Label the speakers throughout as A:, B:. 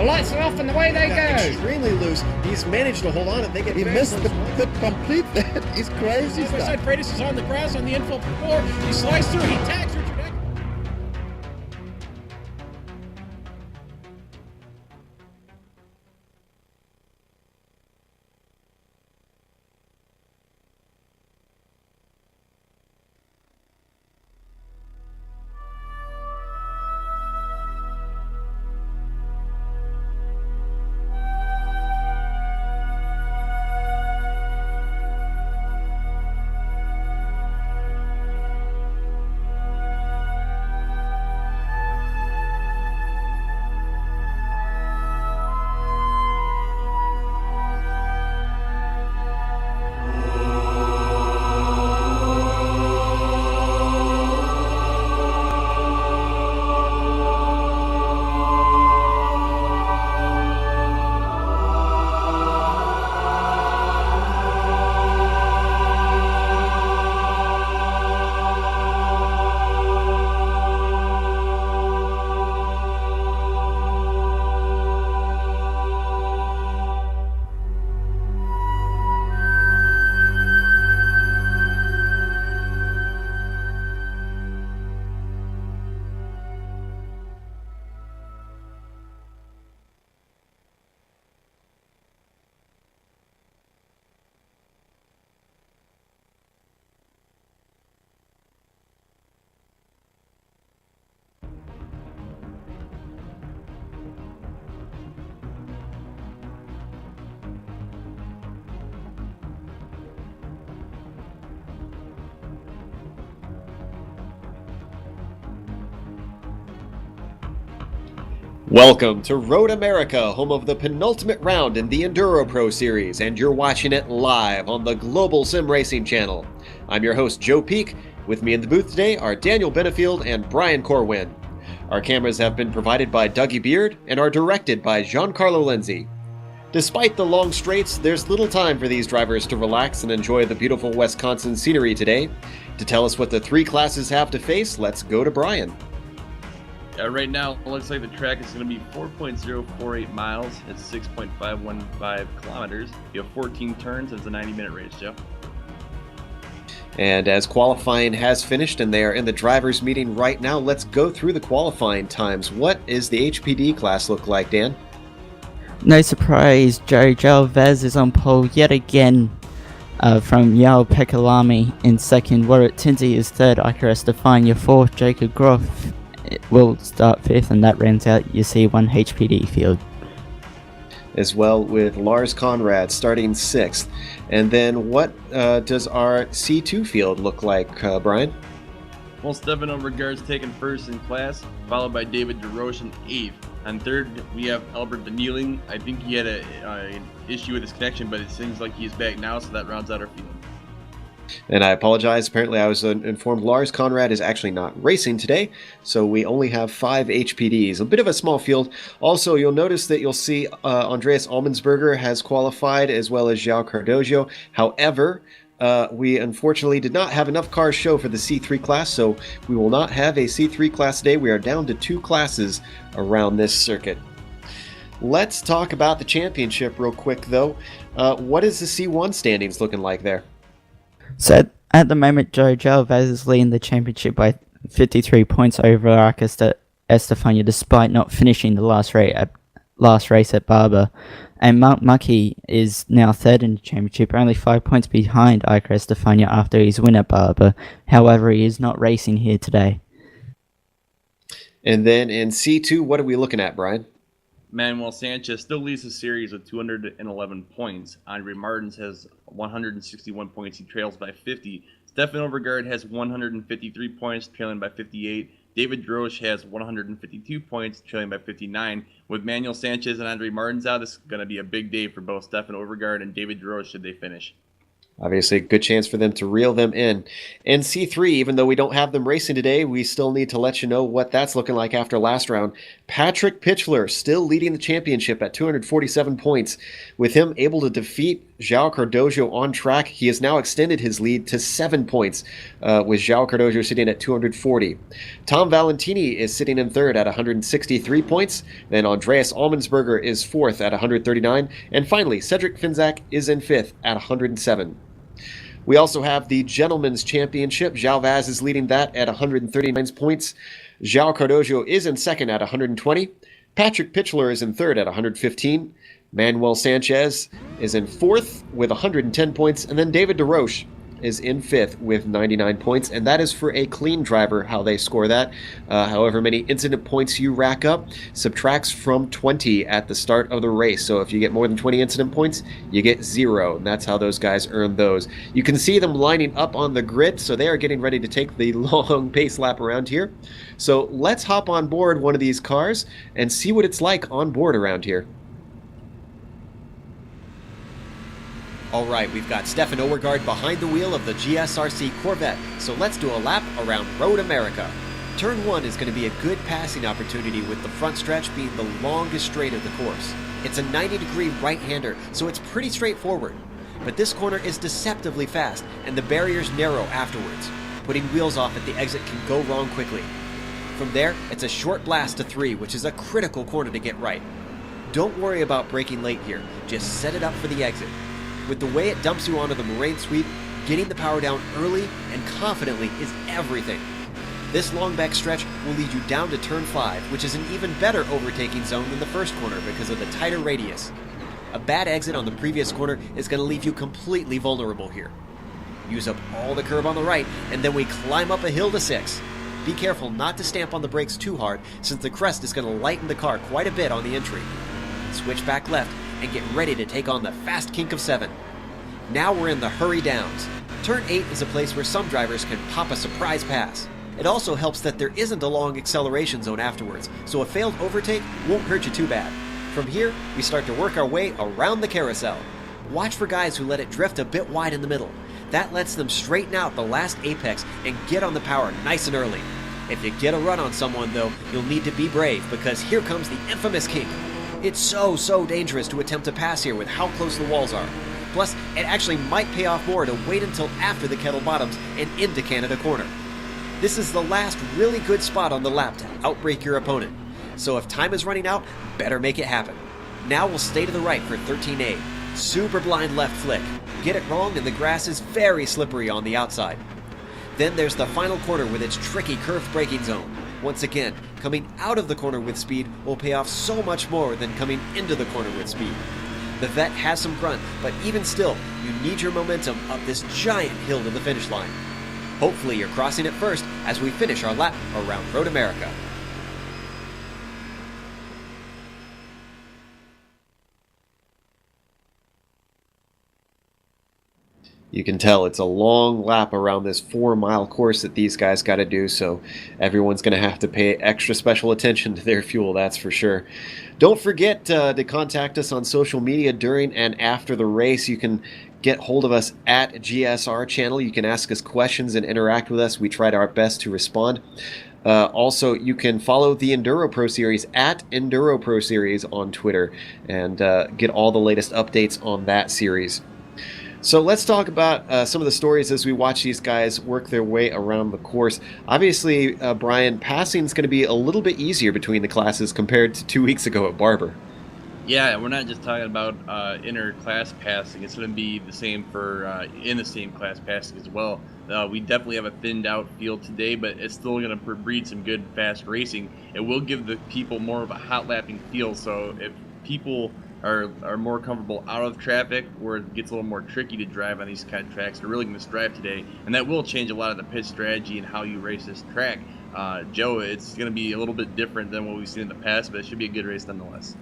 A: The lights are off and away they go.
B: Extremely loose. He's managed to hold on and they get
C: He
B: very
C: missed
B: close.
C: the complete. It's crazy
A: Side by
C: stuff.
A: side, Freitas is on the grass on the infield floor. He slides through, he tags Richard Eck.
B: Welcome to Road America, home of the penultimate round in the EnduroPro series, and you're watching it live on the Global Sim Racing channel. I'm your host, Joe Peak. With me in the booth today are Daniel Benefield and Brian Corwin. Our cameras have been provided by Dougie Beard and are directed by Giancarlo Lenzi. Despite the long straights, there's little time for these drivers to relax and enjoy the beautiful Wisconsin scenery today. To tell us what the three classes have to face, let's go to Brian.
D: Right now, it looks like the track is going to be 4.048 miles. It's 6.515 kilometers. You have 14 turns. It's a 90-minute race, Joe.
B: And as qualifying has finished and they are in the drivers' meeting right now, let's go through the qualifying times. What is the HPD class look like, Dan?
E: No surprise, Joe Galvez is on pole yet again from Yao Pekalami in second. Warwick Tinsey is third, Iker Estefania fourth, Jacob Groff will start fifth, and that rounds out your C1 HPD field.
B: As well with Lars Conrad starting sixth. And then what does our C2 field look like, Brian?
D: Well, Stefano Vergare's taken first in class, followed by David DeRoche in eighth. On third, we have Albert Denieling. I think he had an issue with his connection, but it seems like he's back now, so that rounds out our field.
B: And I apologize, apparently I was informed Lars Conrad is actually not racing today, so we only have 5 HPDs, a bit of a small field. Also, you'll notice that you'll see Andreas Almensberger has qualified, as well as João Cardojo. However, we unfortunately did not have enough cars show for the C3 class, so we will not have a C3 class today. We are down to 2 classes around this circuit. Let's talk about the championship real quick, though. What is the C1 standings looking like there?
E: So at the moment, Joe Galvez is leading the championship by 53 points over Iker Estefania, despite not finishing the last race at Barber. And Mark Muckey is now third in the championship, only 5 points behind Iker Estefania after his win at Barber. However, he is not racing here today.
B: And then in C2, what are we looking at, Brian?
D: Manuel Sanchez still leads the series with 211 points. Andre Martins has 161 points. He trails by 50. Stefan Overgaard has 153 points, trailing by 58. David Drosch has 152 points, trailing by 59. With Manuel Sanchez and Andre Martins out, this is going to be a big day for both Stefan Overgaard and David Drosch should they finish.
B: Obviously, a good chance for them to reel them in. And C3, even though we don't have them racing today, we still need to let you know what that's looking like after last round. Patrick Pitchler still leading the championship at 247 points. With him able to defeat João Cardojo on track, he has now extended his lead to 7 points, with João Cardojo sitting at 240. Tom Valentini is sitting in third at 163 points. Then Andreas Almensberger is fourth at 139. And finally, Cedric Finzak is in fifth at 107. We also have the Gentlemen's Championship. João Vaz is leading that at 139 points. João Cardojo is in second at 120. Patrick Pitchler is in third at 115. Manuel Sanchez is in fourth with 110 points. And then David DeRoche is in fifth with 99 points, and that is for a clean driver, how they score that. However many incident points you rack up subtracts from 20 at the start of the race. So if you get more than 20 incident points, you get 0, and that's how those guys earn those. You can see them lining up on the grid, so they are getting ready to take the long pace lap around here. So let's hop on board one of these cars and see what it's like on board around here. All right, we've got Stefan Overgaard behind the wheel of the GSRC Corvette, so let's do a lap around Road America. Turn 1 is going to be a good passing opportunity, with the front stretch being the longest straight of the course. It's a 90-degree right-hander, so it's pretty straightforward. But this corner is deceptively fast, and the barriers narrow afterwards. Putting wheels off at the exit can go wrong quickly. From there, it's a short blast to 3, which is a critical corner to get right. Don't worry about braking late here, just set it up for the exit. With the way it dumps you onto the moraine sweep, getting the power down early and confidently is everything. This long back stretch will lead you down to turn 5, which is an even better overtaking zone than the first corner because of the tighter radius. A bad exit on the previous corner is going to leave you completely vulnerable here. Use up all the curb on the right, and then we climb up a hill to 6. Be careful not to stamp on the brakes too hard, since the crest is going to lighten the car quite a bit on the entry. Switch back left and get ready to take on the fast kink of 7. Now we're in the hurry downs. Turn 8 is a place where some drivers can pop a surprise pass. It also helps that there isn't a long acceleration zone afterwards, so a failed overtake won't hurt you too bad. From here, we start to work our way around the carousel. Watch for guys who let it drift a bit wide in the middle. That lets them straighten out the last apex and get on the power nice and early. If you get a run on someone though, you'll need to be brave, because here comes the infamous kink. It's so dangerous to attempt to pass here with how close the walls are. Plus, it actually might pay off more to wait until after the kettle bottoms and into Canada Corner. This is the last really good spot on the lap to outbrake your opponent. So if time is running out, better make it happen. Now we'll stay to the right for 13A. Super blind left flick. Get it wrong and the grass is very slippery on the outside. Then there's the final corner with its tricky curved braking zone. Once again, coming out of the corner with speed will pay off so much more than coming into the corner with speed. The Vet has some grunt, but even still, you need your momentum up this giant hill to the finish line. Hopefully you're crossing it first as we finish our lap around Road America. You can tell it's a long lap around this 4-mile course that these guys got to do, so everyone's going to have to pay extra special attention to their fuel, that's for sure. Don't forget to contact us on social media during and after the race. You can get hold of us at GSR Channel. You can ask us questions and interact with us. We tried our best to respond. Also, you can follow the EnduroPro Series at EnduroPro Series on Twitter and get all the latest updates on that series. So let's talk about some of the stories as we watch these guys work their way around the course. Obviously, Brian, passing is going to be a little bit easier between the classes compared to 2 weeks ago at Barber.
D: Yeah, we're not just talking about inter-class passing. It's going to be the same for in the same class passing as well. We definitely have a thinned out field today, but it's still going to breed some good fast racing. It will give the people more of a hot lapping feel. So if people are more comfortable out of traffic, where it gets a little more tricky to drive on these kind of tracks, they're really going to strive today, and that will change a lot of the pit strategy and how you race this track. Joe, it's going to be a little bit different than what we've seen in the past, but it should be a good race nonetheless.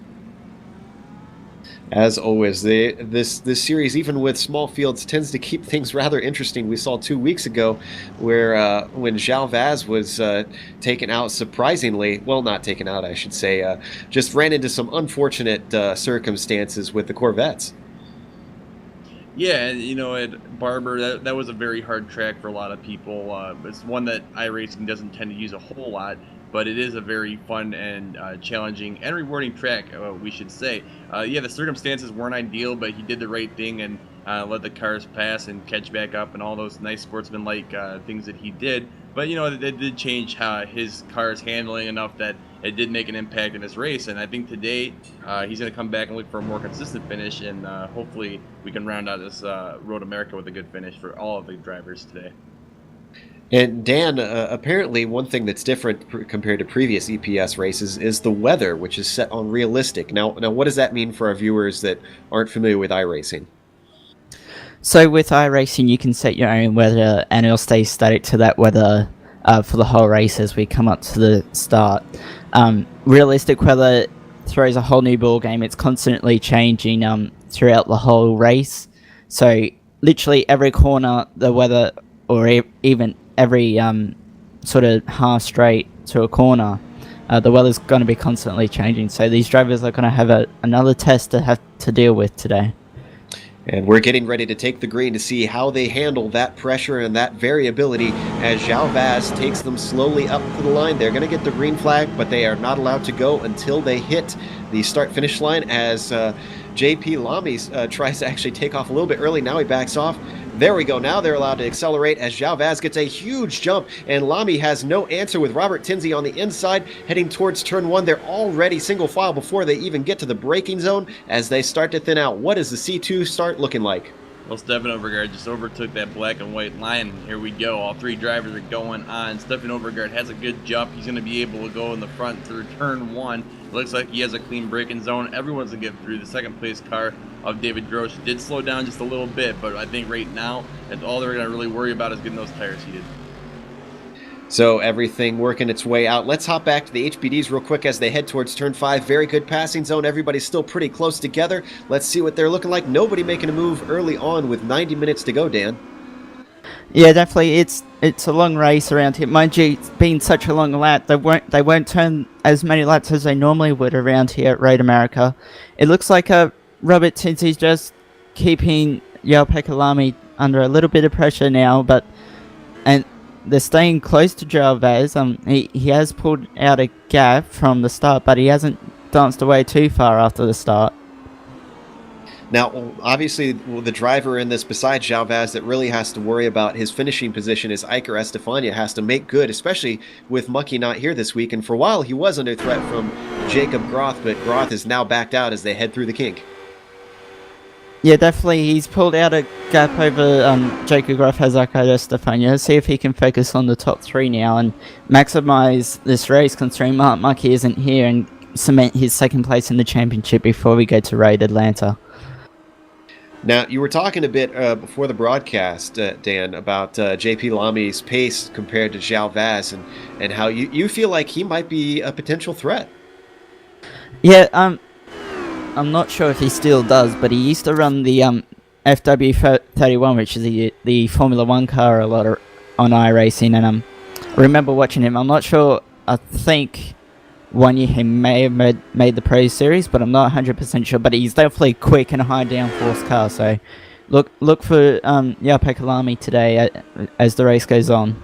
B: As always, this series, even with small fields, tends to keep things rather interesting. We saw 2 weeks ago where when João Vaz was taken out surprisingly, well, not taken out, I should say, just ran into some unfortunate circumstances with the Corvettes.
D: Yeah, and at Barber, that was a very hard track for a lot of people. It's one that iRacing doesn't tend to use a whole lot, but it is a very fun and challenging and rewarding track, we should say. Yeah, the circumstances weren't ideal, but he did the right thing and let the cars pass and catch back up and all those nice sportsman-like things that he did. But, it did change how his car's handling enough that it did make an impact in this race. And I think today he's going to come back and look for a more consistent finish. And hopefully we can round out this Road America with a good finish for all of the drivers today.
B: And Dan, apparently one thing that's different compared to previous EPS races is the weather, which is set on realistic. Now, what does that mean for our viewers that aren't familiar with iRacing?
E: So with iRacing, you can set your own weather, and it'll stay static to that weather for the whole race as we come up to the start. Realistic weather throws a whole new ball game. It's constantly changing throughout the whole race. So literally every corner, the weather, or even every sort of half straight to a corner, the weather's going to be constantly changing. So these drivers are going to have another test to have to deal with today.
B: And we're getting ready to take the green to see how they handle that pressure and that variability as João Vaz takes them slowly up to the line. They're going to get the green flag, but they are not allowed to go until they hit the start-finish line as JP Lamy tries to actually take off a little bit early. Now he backs off. There we go. Now they're allowed to accelerate as João Vaz gets a huge jump, and Lamy has no answer with Robert Tinsey on the inside heading towards turn 1. They're already single file before they even get to the braking zone as they start to thin out. What does the C2 start looking like?
D: Well, Stefan Overgaard just overtook that black and white line. Here we go. All three drivers are going on. Stefan Overgaard has a good jump. He's going to be able to go in the front through turn 1. It looks like he has a clean braking zone. Everyone's going to get through. The second place car of David Grosh did slow down just a little bit, but I think right now that's all they're going to really worry about is getting those tires heated.
B: So everything working its way out. Let's hop back to the HPDs real quick as they head towards turn 5. Very good passing zone. Everybody's still pretty close together. Let's see what they're looking like. Nobody making a move early on with 90 minutes to go, Dan.
E: Yeah, definitely. It's a long race around here. Mind you, it's been such a long lap. They won't turn as many laps as they normally would around here at Road America. It looks like Robert Tinsey's just keeping João Lamy under a little bit of pressure now, and they're staying close to João Vaz. He has pulled out a gap from the start, but he hasn't danced away too far after the start.
B: Now, obviously, the driver in this, besides João Vaz, that really has to worry about his finishing position is Iker Estefania. Has to make good, especially with Mucky not here this week. And for a while, he was under threat from Jacob Groth, but Groth is now backed out as they head through the kink.
E: Yeah, definitely. He's pulled out a gap over Jacob Groth has Iker Estefania. See if he can focus on the top 3 now and maximize this race, considering Mark Mucky isn't here, and cement his second place in the championship before we go to Raid Atlanta.
B: Now, you were talking a bit before the broadcast, Dan, about JP Lamy's pace compared to João Vaz and how you feel like he might be a potential threat.
E: Yeah, I'm not sure if he still does, but he used to run the FW31, which is the Formula 1 car a lot on iRacing, and I remember watching him. I'm not sure, I think one year he may have made the Pro Series, but I'm not 100% sure. But he's definitely quick and a high downforce car. So look for João Lamy today as the race goes on.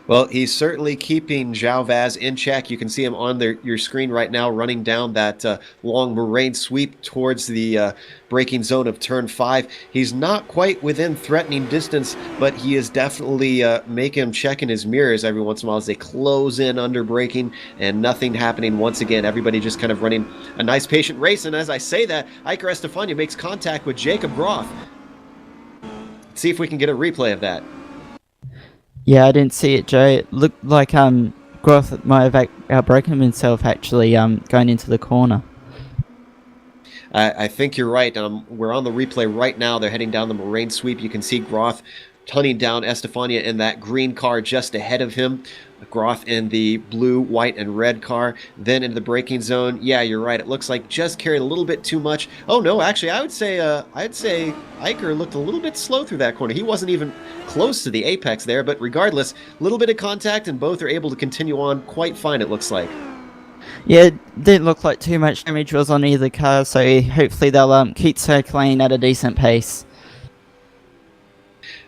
B: Well, he's certainly keeping João Vaz in check. You can see him on your screen right now running down that long moraine sweep towards the braking zone of turn 5. He's not quite within threatening distance, but he is definitely making him check in his mirrors every once in a while as they close in under braking and nothing happening once again. Everybody just kind of running a nice patient race. And as I say that, Iker Estefania makes contact with Jacob Groth. Let's see if we can get a replay of that.
E: Yeah, I didn't see it, Joe. It looked like Groth might have outbroken himself, actually, going into the corner.
B: I think you're right. We're on the replay right now. They're heading down the moraine sweep. You can see Groth hunting down Estefania in that green car just ahead of him. Groth in the blue, white, and red car. Then into the braking zone. Yeah, you're right. It looks like just carried a little bit too much. Oh no, actually, I'd say Iker looked a little bit slow through that corner. He wasn't even close to the apex there. But regardless, a little bit of contact, and both are able to continue on quite fine. It looks like.
E: Yeah, it didn't look like too much damage was on either car, so hopefully they'll keep circling at a decent pace.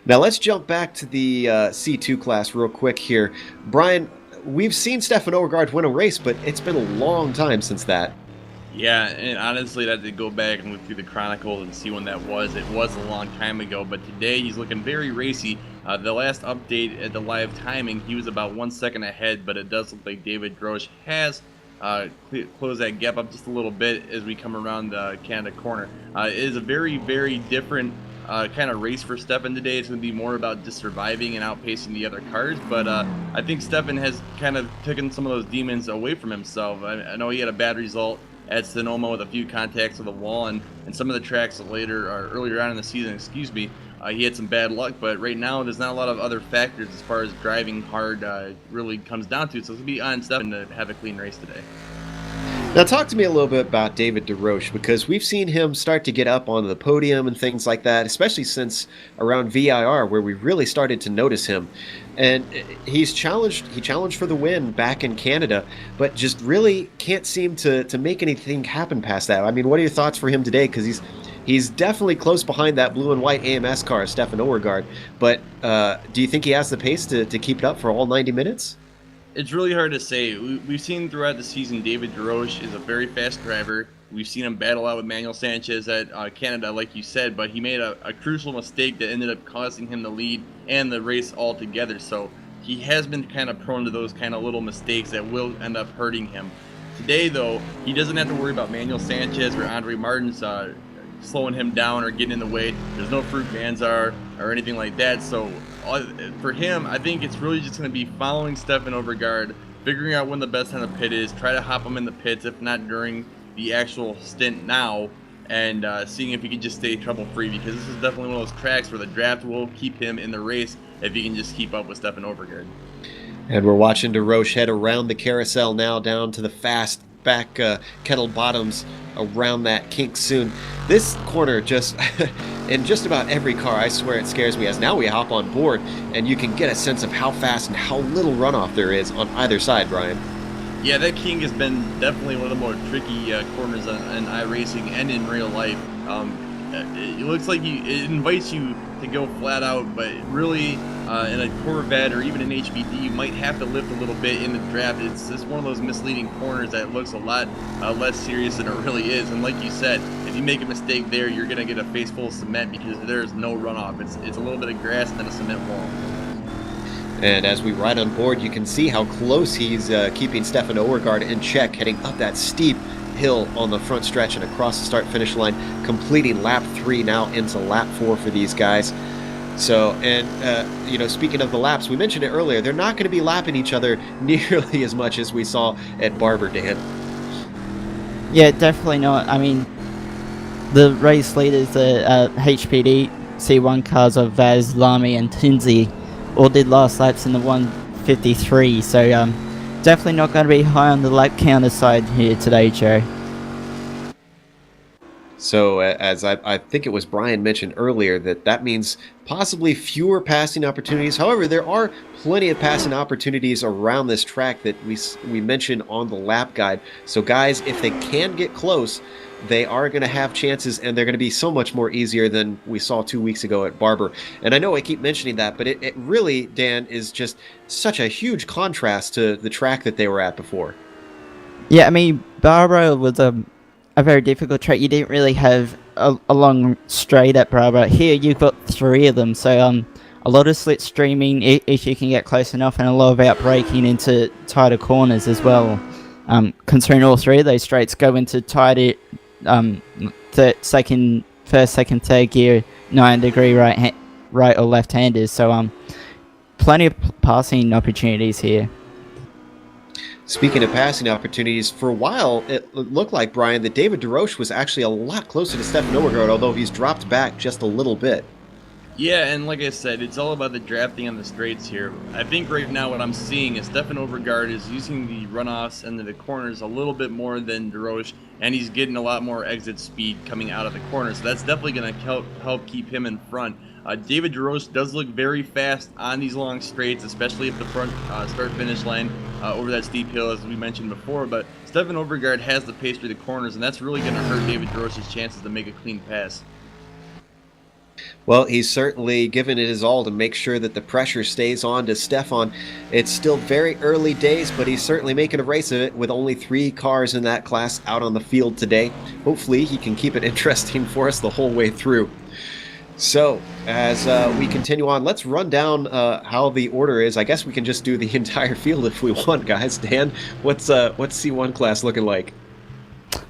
B: Now let's jump back to the C2 class real quick here. Brian, we've seen Stefan Overgaard win a race, but it's been a long time since that.
D: Yeah, and honestly, I had to go back and look through the chronicles and see when that was. It was a long time ago, but today he's looking very racy. The last update at the live timing, he was about 1 second ahead, but it does look like David Drosch has closed that gap up just a little bit as we come around the Canada corner. It is a very, very different kind of race for Stefan today. It's going to be more about just surviving and outpacing the other cars, but I think Stefan has kind of taken some of those demons away from himself. I know he had a bad result at Sonoma with a few contacts with the wall, and some of the tracks earlier on in the season, he had some bad luck, but right now there's not a lot of other factors as far as driving hard really comes down to. So it's going to be on Stefan to have a clean race today.
B: Now talk to me a little bit about David DeRoche, because we've seen him start to get up on the podium and things like that, especially since around VIR, where we really started to notice him. And he challenged for the win back in Canada, but just really can't seem to make anything happen past that. I mean, what are your thoughts for him today? Because he's definitely close behind that blue and white AMS car, Stefan Overgaard. But do you think he has the pace to keep it up for all 90 minutes?
D: It's really hard to say. We've seen throughout the season David DeRoche is a very fast driver. We've seen him battle out with Manuel Sanchez at Canada, like you said, but he made a crucial mistake that ended up costing him the lead and the race altogether. So he has been kind of prone to those kind of little mistakes that will end up hurting him. Today, though, he doesn't have to worry about Manuel Sanchez or Andre Martins slowing him down or getting in the way. There's no Fruit Banzar or anything like that. So for him, I think it's really just going to be following Stefan Overgaard, figuring out when the best time to pit is, try to hop him in the pits, if not during the actual stint now, and seeing if he can just stay trouble-free, because this is definitely one of those tracks where the draft will keep him in the race if he can just keep up with Stefan Overgaard.
B: And we're watching DeRoche head around the carousel now down to the fast back kettle bottoms around that kink soon. This corner just in just about every car, I swear it scares me, as now we hop on board and you can get a sense of how fast and how little runoff there is on either side, Brian.
D: Yeah, that kink has been definitely one of the more tricky corners in iRacing and in real life. It looks like it invites you to go flat out, but really in a Corvette or even an HPD, you might have to lift a little bit in the draft. It's just one of those misleading corners that looks a lot less serious than it really is. And like you said, if you make a mistake there, you're going to get a face full of cement because there's no runoff. It's a little bit of grass and then a cement wall.
B: And as we ride on board, you can see how close he's keeping Stefan Overgaard in check, heading up that steep hill on the front stretch and across the start-finish line, completing lap 3 now into lap 4 for these guys. So, and, speaking of the laps, we mentioned it earlier, they're not going to be lapping each other nearly as much as we saw at Barber, Dan.
E: Yeah, definitely not. I mean, the race leaders, the HPD C1 cars of Vaz, Lamy and Tinsley all did last laps in the 153, so definitely not going to be high on the lap counter side here today, Joe.
B: So as I think it was Brian mentioned earlier, that means possibly fewer passing opportunities. However, there are plenty of passing opportunities around this track that we mentioned on the lap guide. So guys, if they can get close, they are going to have chances, and they're going to be so much more easier than we saw 2 weeks ago at Barber. And I know I keep mentioning that, but it really, Dan, is just such a huge contrast to the track that they were at before.
E: Yeah, I mean, Barber was a very difficult track. You didn't really have a long straight at Barber. Here you've got 3 of them, so a lot of slipstreaming if you can get close enough, and a lot of outbraking into tighter corners as well. Considering all 3 of those straights go into tighter first, second, third gear, 9-degree right or left-handers. So plenty of passing opportunities here.
B: Speaking of passing opportunities, for a while it looked like, Brian, that David DeRoche was actually a lot closer to Stefan Overgaard, although he's dropped back just a little bit.
D: Yeah, and like I said, it's all about the drafting on the straights here. I think right now what I'm seeing is Stefan Overgaard is using the runoffs and the corners a little bit more than DeRoche, and he's getting a lot more exit speed coming out of the corner. So that's definitely going to help keep him in front. David DeRoche does look very fast on these long straights, especially if the front start-finish line over that steep hill, as we mentioned before. But Stefan Overgaard has the pace through the corners, and that's really going to hurt David DeRoche's chances to make a clean pass.
B: Well, he's certainly given it his all to make sure that the pressure stays on to Stefan. It's still very early days, but he's certainly making a race of it with only 3 cars in that class out on the field today. Hopefully he can keep it interesting for us the whole way through. So, as we continue on, let's run down how the order is. I guess we can just do the entire field if we want, guys. Dan, what's C1 class looking like?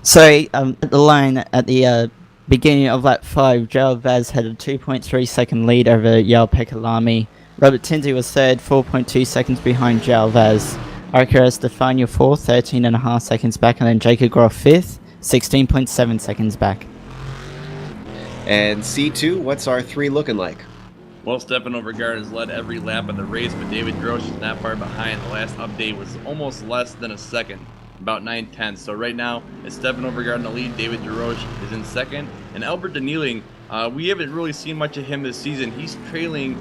E: So, at the line at the beginning of lap 5, Gerald Vaz had a 2.3 second lead over Yao Pekalami. Robert Tinsley was third, 4.2 seconds behind Gerald Vaz. Arca Estefania 4th, 13.5 seconds back, and then Jacob Groff 5th, 16.7 seconds back.
B: And C2, what's our 3 looking like?
D: Well, Stefan Overgaard has led every lap of the race, but David DeRoche is not far behind. The last update was almost less than a second, about 9/10. So right now, it's Stefan Overgaard in the lead. David DeRoche is in second. And Albert Denieling, we haven't really seen much of him this season. He's trailing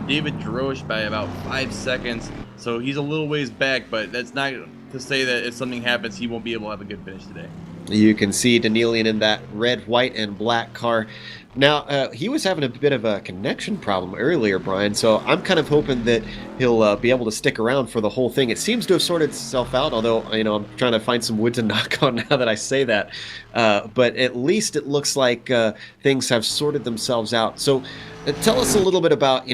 D: David DeRoche by about 5 seconds. So he's a little ways back, but that's not to say that if something happens, he won't be able to have a good finish today.
B: You can see Danielian in that red, white, and black car. Now, he was having a bit of a connection problem earlier, Brian, so I'm kind of hoping that he'll be able to stick around for the whole thing. It seems to have sorted itself out, although, I'm trying to find some wood to knock on now that I say that. But at least it looks like things have sorted themselves out. So tell us a little bit about,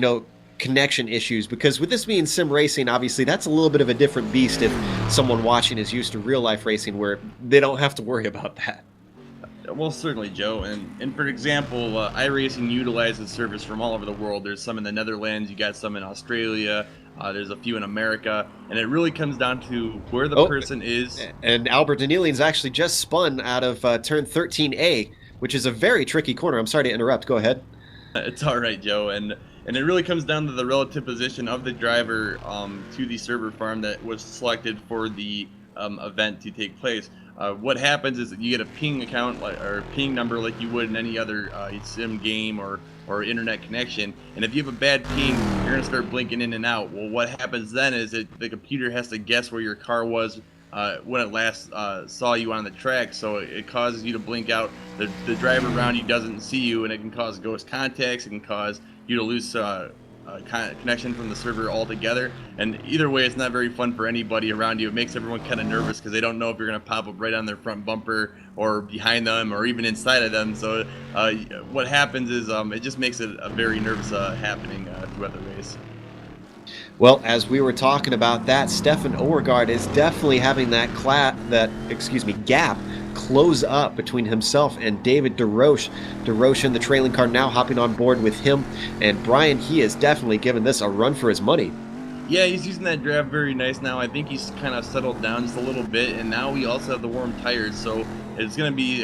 B: connection issues, because with this being sim racing, obviously that's a little bit of a different beast if someone watching is used to real life racing where they don't have to worry about that.
D: Well, certainly, Joe. And for example, iRacing utilizes servers from all over the world. There's some in the Netherlands, you got some in Australia, there's a few in America, and it really comes down to where the person is.
B: And Albert Danielian's actually just spun out of turn 13A, which is a very tricky corner. I'm sorry to interrupt. Go ahead.
D: It's all right, Joe. And it really comes down to the relative position of the driver to the server farm that was selected for the event to take place. What happens is that you get a ping account or ping number like you would in any other sim game or internet connection, and if you have a bad ping, you're going to start blinking in and out. Well, what happens then is that the computer has to guess where your car was when it last saw you on the track, so it causes you to blink out. The driver around you doesn't see you, and it can cause ghost contacts. It can cause you to lose connection from the server altogether, and either way, it's not very fun for anybody around you. It makes everyone kind of nervous because they don't know if you're going to pop up right on their front bumper or behind them or even inside of them. So what happens is it just makes it a very nervous happening throughout the race.
B: Well, as we were talking about that, Stefan Overgaard is definitely having that gap close up between himself and David DeRoche. DeRoche in the trailing car now hopping on board with him. And Brian, he is definitely giving this a run for his money.
D: Yeah, he's using that draft very nice now. I think he's kind of settled down just a little bit, and now we also have the warm tires, so it's going to be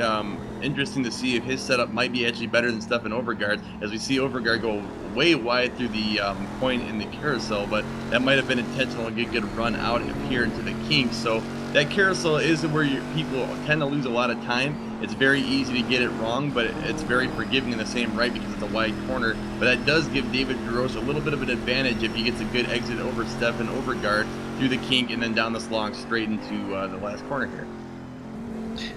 D: interesting to see if his setup might be actually better than Stefan Overgaard, as we see Overgaard go way wide through the point in the carousel, but that might have been intentional to get a good run out here into the kink. So that carousel is where people tend to lose a lot of time. It's very easy to get it wrong, but it's very forgiving in the same right because it's a wide corner. But that does give David DeRoche a little bit of an advantage if he gets a good exit over Stefan Overgaard through the kink and then down this long straight into the last corner here.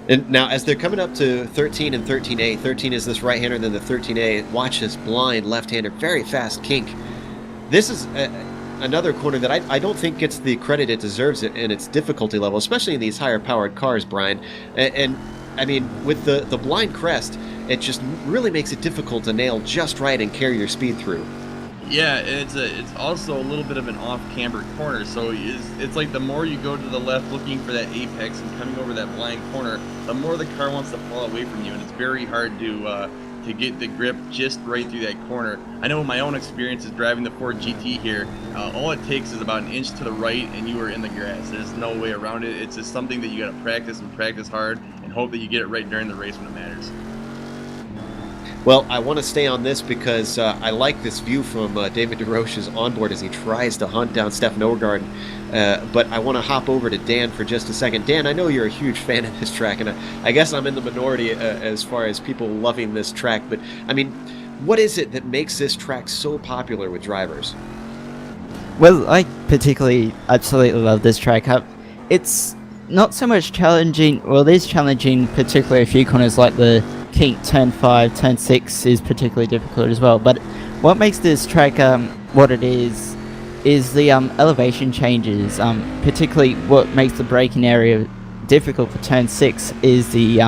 B: And now, as they're coming up to 13 and 13A, 13 is this right-hander, then the 13A, watch this blind left-hander, very fast kink. This is another corner that I don't think gets the credit it deserves in its difficulty level, especially in these higher-powered cars, Brian. And I mean, with the blind crest, it just really makes it difficult to nail just right and carry your speed through.
D: Yeah, it's also a little bit of an off-camber corner, so it's like the more you go to the left looking for that apex and coming over that blind corner, the more the car wants to fall away from you, and it's very hard to get the grip just right through that corner. I know in my own experiences driving the Ford GT here, all it takes is about an inch to the right and you are in the grass. There's no way around it. It's just something that you got to practice and practice hard and hope that you get it right during the race when it matters.
B: Well, I want to stay on this because I like this view from David DeRoche's onboard as he tries to hunt down Stefan Overgaard. But I want to hop over to Dan for just a second. Dan, I know you're a huge fan of this track, and I guess I'm in the minority as far as people loving this track. But, I mean, what is it that makes this track so popular with drivers?
E: Well, I particularly absolutely love this track. It's not so much challenging. Well, it is challenging, particularly a few corners like the kink turn 5, turn 6 is particularly difficult as well. But what makes this track what it is the elevation changes. Particularly what makes the braking area difficult for turn 6 is the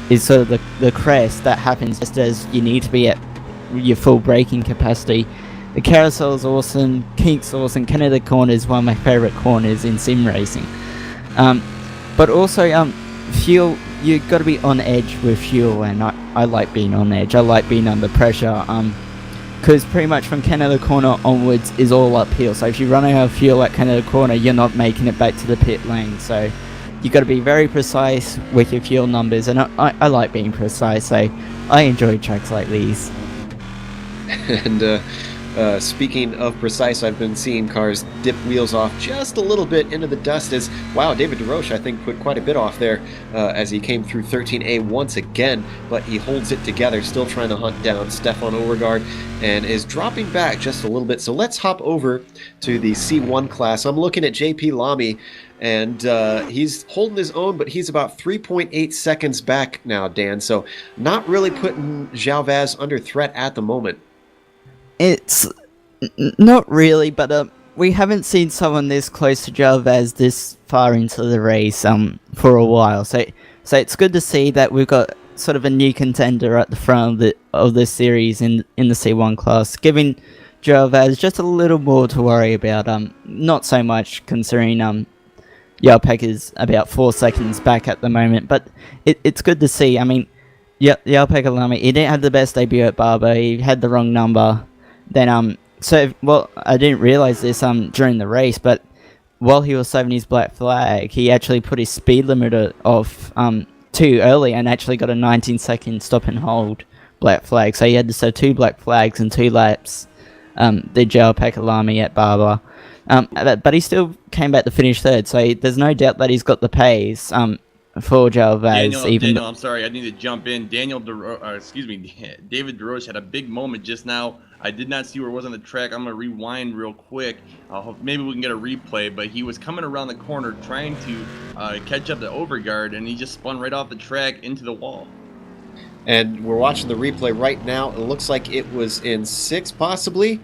E: is sort of the crest that happens just as you need to be at your full braking capacity. The carousel is awesome, kink's awesome, Canada Corner is one of my favourite corners in sim racing. But also, fuel, you've got to be on edge with fuel, and I like being on edge. I like being under pressure, because pretty much from Canada Corner onwards is all uphill. So if you run out of fuel at Canada Corner, you're not making it back to the pit lane. So you've got to be very precise with your fuel numbers, and I like being precise, so I enjoy tracks like these.
B: And speaking of precise, I've been seeing cars dip wheels off just a little bit into the dust as, wow, David DeRoche, I think, put quite a bit off there as he came through 13A once again, but he holds it together, still trying to hunt down Stefan Overgaard, and is dropping back just a little bit. So let's hop over to the C1 class. I'm looking at JP Lamy, and he's holding his own, but he's about 3.8 seconds back now, Dan, so not really putting Jalvaz under threat at the moment.
E: It's not really, but we haven't seen someone this close to Jalvaz this far into the race for a while. So it's good to see that we've got sort of a new contender at the front of the series in the C1 class, giving Jalvaz just a little more to worry about. Not so much considering Jalpek is about 4 seconds back at the moment, but it's good to see. I mean, Jalpek Alami, he didn't have the best debut at Barber. He had the wrong number. Then I didn't realize this during the race, but while he was saving his black flag, he actually put his speed limiter off too early and actually got a 19-second stop and hold black flag. So he had to serve 2 black flags in 2 laps. The Jalpek Alami at Barber, but he still came back to finish third. So there's no doubt that he's got the pace for Jalvaz.
D: Daniel, I'm sorry, I need to jump in. David DeRoche had a big moment just now. I did not see where it was on the track. I'm going to rewind real quick. Maybe we can get a replay, but he was coming around the corner trying to catch up to Overgaard, and he just spun right off the track into the wall.
B: And we're watching the replay right now. It looks like it was in 6, possibly.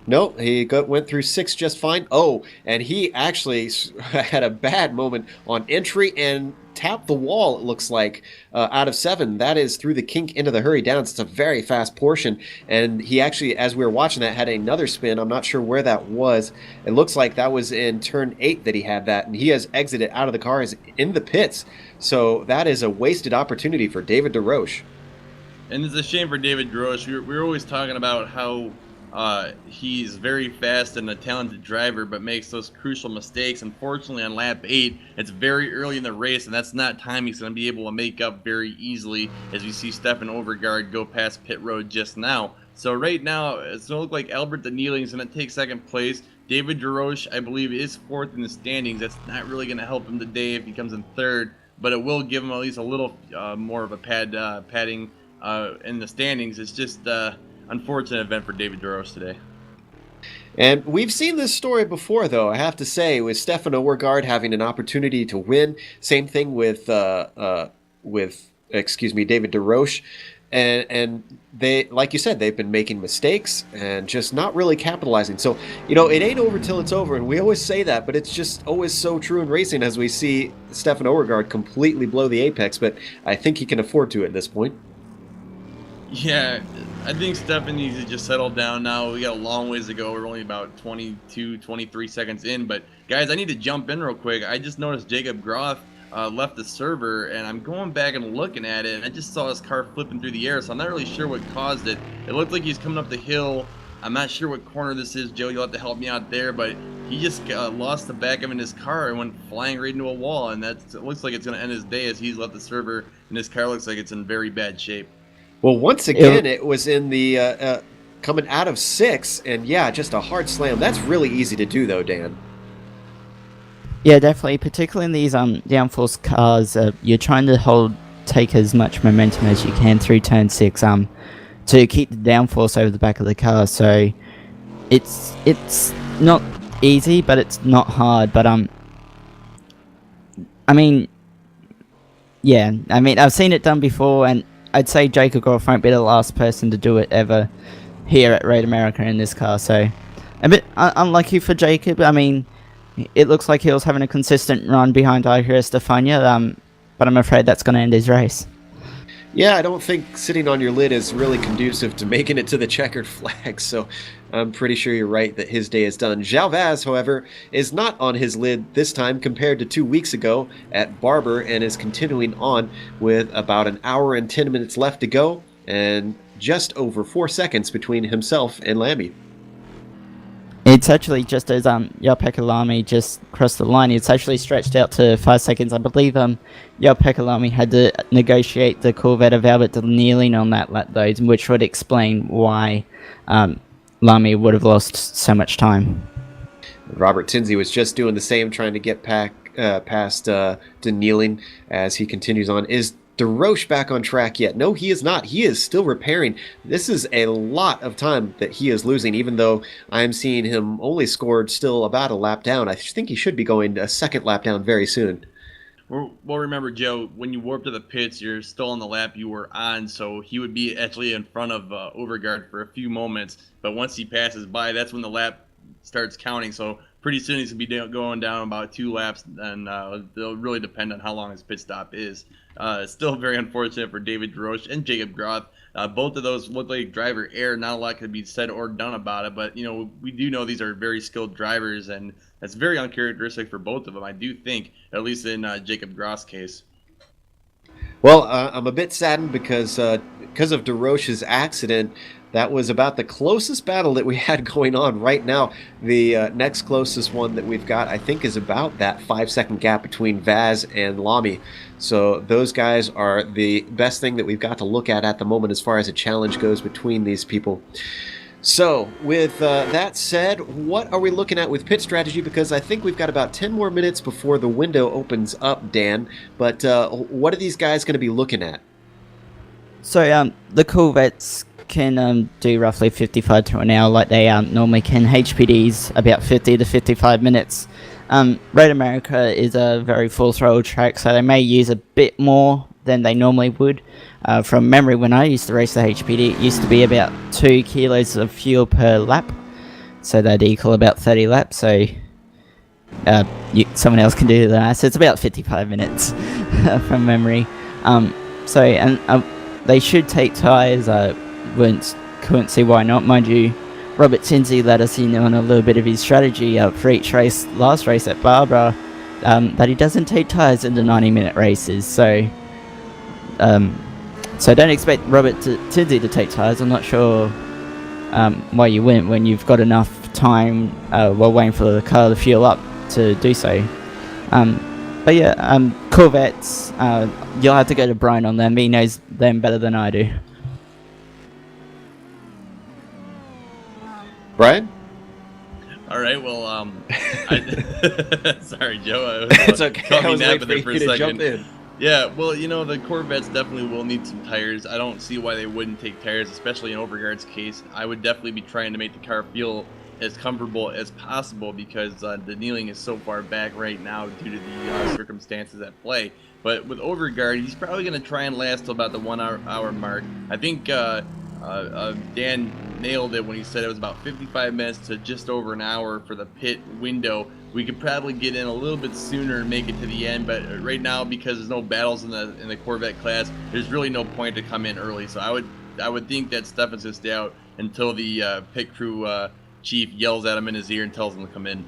B: No, he went through 6 just fine. Oh, and he actually had a bad moment on entry and tapped the wall, it looks like, out of 7. That is through the kink into the hurry downs. It's a very fast portion. And he actually, as we were watching that, had another spin. I'm not sure where that was. It looks like that was in turn 8 that he had that. And he has exited out of the car, is in the pits. So that is a wasted opportunity for David DeRoche.
D: And it's a shame for David DeRoche. We're always talking about how he's very fast and a talented driver, but makes those crucial mistakes. Unfortunately, on lap 8, it's very early in the race, and that's not time he's going to be able to make up very easily, as we see Stefan Overgaard go past pit road just now. So right now, it's going to look like Albert Danieli is going to take second place. David DeRoche, I believe, is 4th in the standings. That's not really going to help him today if he comes in 3rd, but it will give him at least a little more of a padding in the standings. It's just unfortunate event for David DeRoche today.
B: And we've seen this story before, though, I have to say, with Stefan Overgaard having an opportunity to win. Same thing with David DeRoche. And they, like you said, they've been making mistakes and just not really capitalizing. So, it ain't over till it's over, and we always say that, but it's just always so true in racing as we see Stefan Overgaard completely blow the apex, but I think he can afford to at this point.
D: Yeah, I think Stefan needs to just settle down now. We got a long ways to go. We're only about 22, 23 seconds in. But, guys, I need to jump in real quick. I just noticed Jacob Groth left the server, and I'm going back and looking at it, and I just saw his car flipping through the air, so I'm not really sure what caused it. It looked like he's coming up the hill. I'm not sure what corner this is, Joe. You'll have to help me out there, but he just lost the back of his car and went flying right into a wall, and it looks like it's going to end his day as he's left the server, and his car looks like it's in very bad shape.
B: Well, once again, it was in the coming out of 6, and yeah, just a hard slam. That's really easy to do, though, Dan.
E: Yeah, definitely. Particularly in these downforce cars, you're trying to take as much momentum as you can through turn 6 to keep the downforce over the back of the car. So it's not easy, but it's not hard. But I mean, yeah, I mean, I've seen it done before, and I'd say Jacob Groff won't be the last person to do it ever here at Raid America in this car. So a bit unlucky for Jacob. I mean, it looks like he was having a consistent run behind Iker Estefania, but I'm afraid that's going to end his race.
B: Yeah, I don't think sitting on your lid is really conducive to making it to the checkered flag, so I'm pretty sure you're right that his day is done. João Vaz, however, is not on his lid this time compared to 2 weeks ago at Barber, and is continuing on with about an hour and 10 minutes left to go, and just over 4 seconds between himself and Lamy.
E: It's actually just as Jarpeka Lamy just crossed the line, it's actually stretched out to 5 seconds. I believe Jarpeka Lamy had to negotiate the Corvette of Albert kneeling on that lap though, which would explain why Lamy would have lost so much time.
B: Robert Tinsley was just doing the same, trying to get past Kneeling as he continues on. Is DeRoche back on track yet? No, he is not. He is still repairing. This is a lot of time that he is losing, even though I'm seeing him only scored still about a lap down. I think he should be going a second lap down very soon.
D: Well, remember, Joe, when you warp to the pits, you're still on the lap you were on, so he would be actually in front of Overgaard for a few moments. But once he passes by, that's when the lap starts counting. So pretty soon he's going to be going down about 2 laps, and it'll really depend on how long his pit stop is. It's still very unfortunate for David DeRoche and Jacob Groth. Both of those look like driver error. Not a lot could be said or done about it, but we do know these are very skilled drivers, and that's very uncharacteristic for both of them, I do think, at least in Jacob Groth's case.
B: Well, I'm a bit saddened because of DeRoche's accident. That was about the closest battle that we had going on right now. The next closest one that we've got, I think, is about that 5-second gap between Vaz and Lamy. So those guys are the best thing that we've got to look at the moment as far as a challenge goes between these people. So with that said, what are we looking at with pit strategy? Because I think we've got about 10 more minutes before the window opens up, Dan. But what are these guys going to be looking at?
E: So the Corvettes can do roughly 55 to an hour like they normally can. HPD's about 50 to 55 minutes. Raid America is a very full throttle track, so they may use a bit more than they normally would. From memory, when I used to race the HPD, it used to be about 2 kilos of fuel per lap, so that'd equal about 30 laps. So someone else can do that. So it's about 55 minutes from memory. They should take tyres. Couldn't see why not. Mind you, Robert Tinsley let us in on a little bit of his strategy for each race, last race at Barbara, that he doesn't take tyres in the 90-minute races. So don't expect Robert Tinsley to take tyres. I'm not sure why you wouldn't when you've got enough time while waiting for the car to fuel up to do so. But yeah, Corvettes, you'll have to go to Brian on them. He knows them better than I do.
B: Brian?
D: All right, well, sorry, Joe.
B: It's okay.
D: I was waiting
B: for you to jump in.
D: Yeah, well, the Corvettes definitely will need some tires. I don't see why they wouldn't take tires, especially in Overgaard's case. I would definitely be trying to make the car feel as comfortable as possible because the kneeling is so far back right now due to the circumstances at play. But with Overgaard, he's probably going to try and last till about the 1 hour mark. I think Dan nailed it when he said it was about 55 minutes to just over an hour for the pit window. We could probably get in a little bit sooner and make it to the end, but right now, because there's no battles in the Corvette class, there's really no point to come in early. So I would think that Stefan's gonna stay out until the pit crew chief yells at him in his ear and tells him to come in.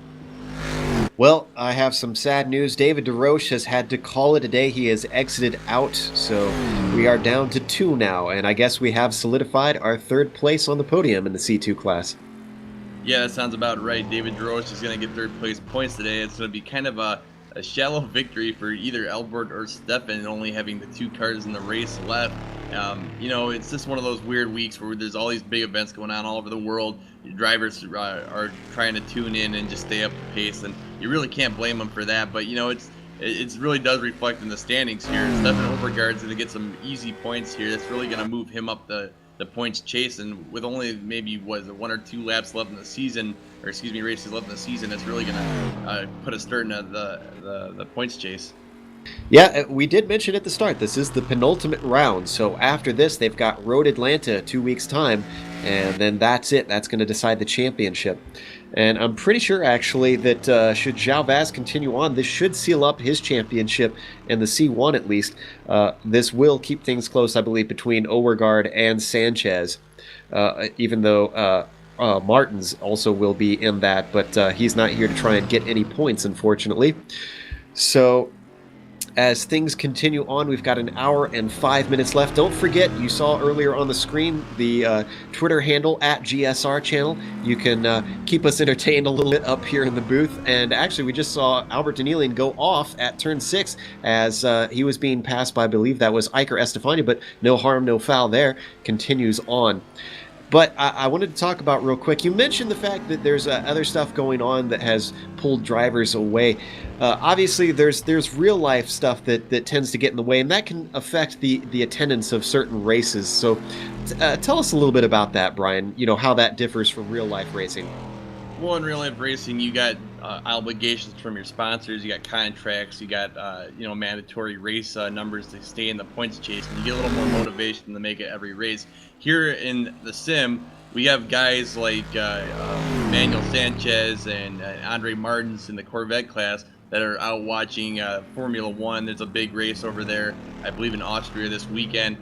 B: Well, I have some sad news. David DeRoche has had to call it a day. He has exited out, so we are down to 2 now, and I guess we have solidified our 3rd place on the podium in the C2 class.
D: Yeah, that sounds about right. David DeRoche is going to get 3rd place points today. It's going to be kind of a shallow victory for either Albert or Stefan, only having the 2 cars in the race left. It's just one of those weird weeks where there's all these big events going on all over the world. Your drivers are trying to tune in and just stay up to pace, and you really can't blame them for that. But it really does reflect in the standings here. Stefan Overgaard's going to get some easy points here. That's really going to move him up the points chase, and with only maybe 1 or 2 laps left in the season, or excuse me, races left in the season, it's really going to put a start in the points chase.
B: Yeah, we did mention at the start, this is the penultimate round, so after this they've got Road Atlanta 2 weeks time, and then that's it. That's going to decide the championship. And I'm pretty sure, actually, that should João Vaz continue on, this should seal up his championship in the C1 at least. This will keep things close, I believe, between Overgaard and Sanchez, even though Martins also will be in that, but he's not here to try and get any points, unfortunately. So as things continue on, we've got 1 hour and 5 minutes left. Don't forget, you saw earlier on the screen the Twitter handle at GSR channel. You can keep us entertained a little bit up here in the booth. And actually, we just saw Albert Danielian go off at turn 6 as he was being passed by, I believe that was Iker Estefania, but no harm, no foul there. Continues on. But I wanted to talk about real quick, you mentioned the fact that there's other stuff going on that has pulled drivers away. Obviously, there's real-life stuff that tends to get in the way, and that can affect the attendance of certain races. So tell us a little bit about that, Brian, how that differs from real-life racing.
D: Well, in real life racing, you got obligations from your sponsors, you got contracts, you got mandatory race numbers to stay in the points chase, and you get a little more motivation to make it every race. Here in the sim, we have guys like Manuel Sanchez and Andre Martins in the Corvette class that are out watching Formula One. There's a big race over there, I believe in Austria this weekend.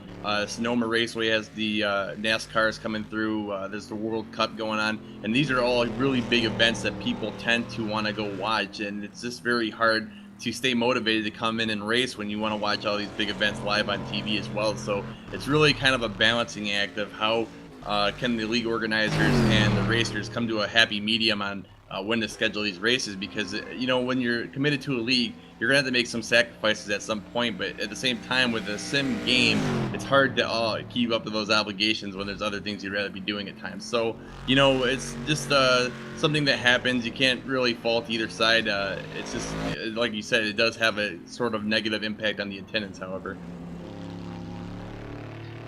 D: Sonoma Raceway has the NASCARs coming through. There's the World Cup going on, and these are all really big events that people tend to want to go watch, and it's just very hard to stay motivated to come in and race when you want to watch all these big events live on TV as well. So it's really kind of a balancing act of how can the league organizers and the racers come to a happy medium on when to schedule these races, because when you're committed to a league, you're gonna have to make some sacrifices at some point, but at the same time with a sim game, it's hard to keep up with those obligations when there's other things you'd rather be doing at times. So it's just something that happens. You can't really fault either side. It's just like you said, it does have a sort of negative impact on the attendance, however.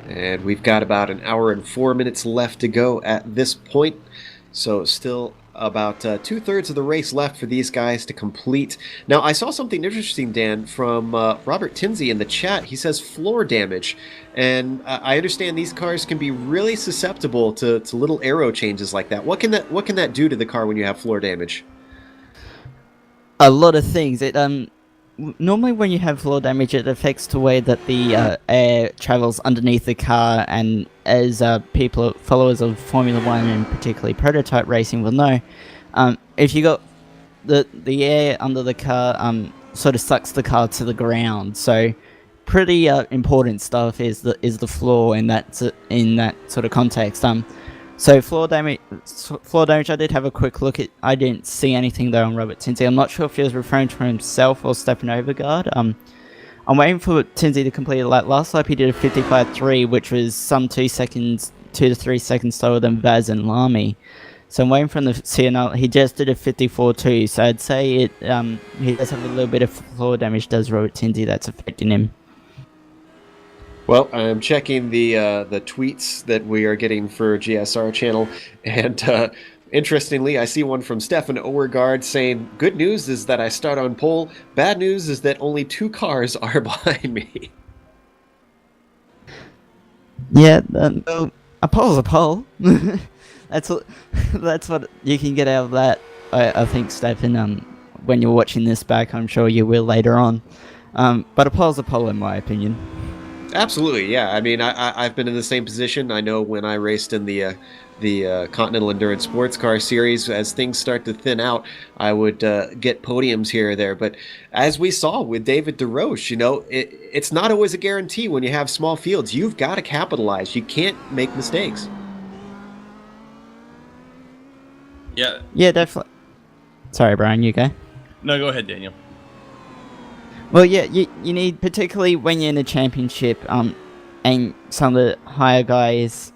B: And we've got about 1 hour and 4 minutes left to go at this point, so still about 2/3 of the race left for these guys to complete. Now, I saw something interesting, Dan, from Robert Tinsey in the chat. He says floor damage, and I understand these cars can be really susceptible to little aero changes like that. What can that do to the car when you have floor damage?
E: A lot of things. It normally when you have floor damage, it affects the way that the air travels underneath the car, and as followers of Formula 1 and particularly prototype racing will know, if you got the air under the car sort of sucks the car to the ground. So pretty important stuff is the floor in that sort of context. So floor damage. I did have a quick look at. I didn't see anything though on Robert Tinsey. I'm not sure if he was referring to himself or Stefan Overgaard. I'm waiting for Tinsey to complete a lap. Last lap he did a 55.3, which was some 2 to 3 seconds slower than Vaz and Lamy. So I'm waiting for him to see another. He just did a 54.2, so I'd say he does have a little bit of floor damage, does Robert Tinsey, that's affecting him.
B: Well, I'm checking the tweets that we are getting for GSR channel, and interestingly, I see one from Stefan Overgaard saying, "Good news is that I start on pole. Bad news is that only 2 cars are behind me."
E: Yeah, a pole's a pole. That's what you can get out of that. I think, Stefan. When you're watching this back, I'm sure you will later on. But a pole's a pole, in my opinion.
B: Absolutely, yeah. I mean, I've been in the same position. I know when I raced in the Continental Endurance Sports Car Series, as things start to thin out, I would get podiums here or there. But as we saw with David DeRoche, it's not always a guarantee when you have small fields. You've got to capitalize. You can't make mistakes.
D: Yeah.
E: Yeah, definitely. Sorry, Brian, you go.
D: No, go ahead, Daniel.
E: Well, yeah, you need, particularly when you're in a championship, and some of the higher guys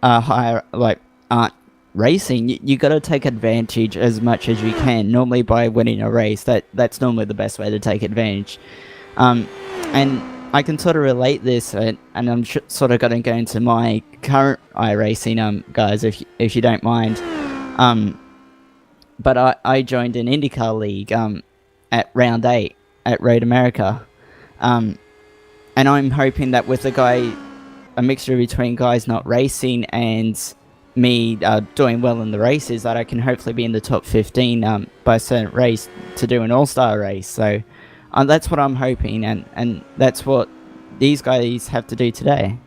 E: aren't racing, you got to take advantage as much as you can. Normally, by winning a race, that's normally the best way to take advantage. And I can sort of relate this, and I'm sort of going to go into my current iRacing, guys, if you don't mind. But I joined an IndyCar league at round 8 at Road America, and I'm hoping that with a mixture between guys not racing and me doing well in the races, that I can hopefully be in the top 15 by a certain race to do an all-star race. So that's what I'm hoping, and that's what these guys have to do today.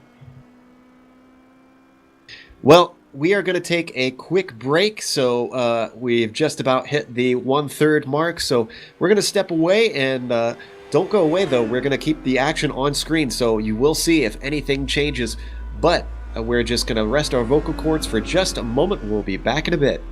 B: Well, we are going to take a quick break, so we've just about hit the 1/3 mark, so we're going to step away, and don't go away, though. We're going to keep the action on screen, so you will see if anything changes, but we're just going to rest our vocal cords for just a moment. We'll be back in a bit.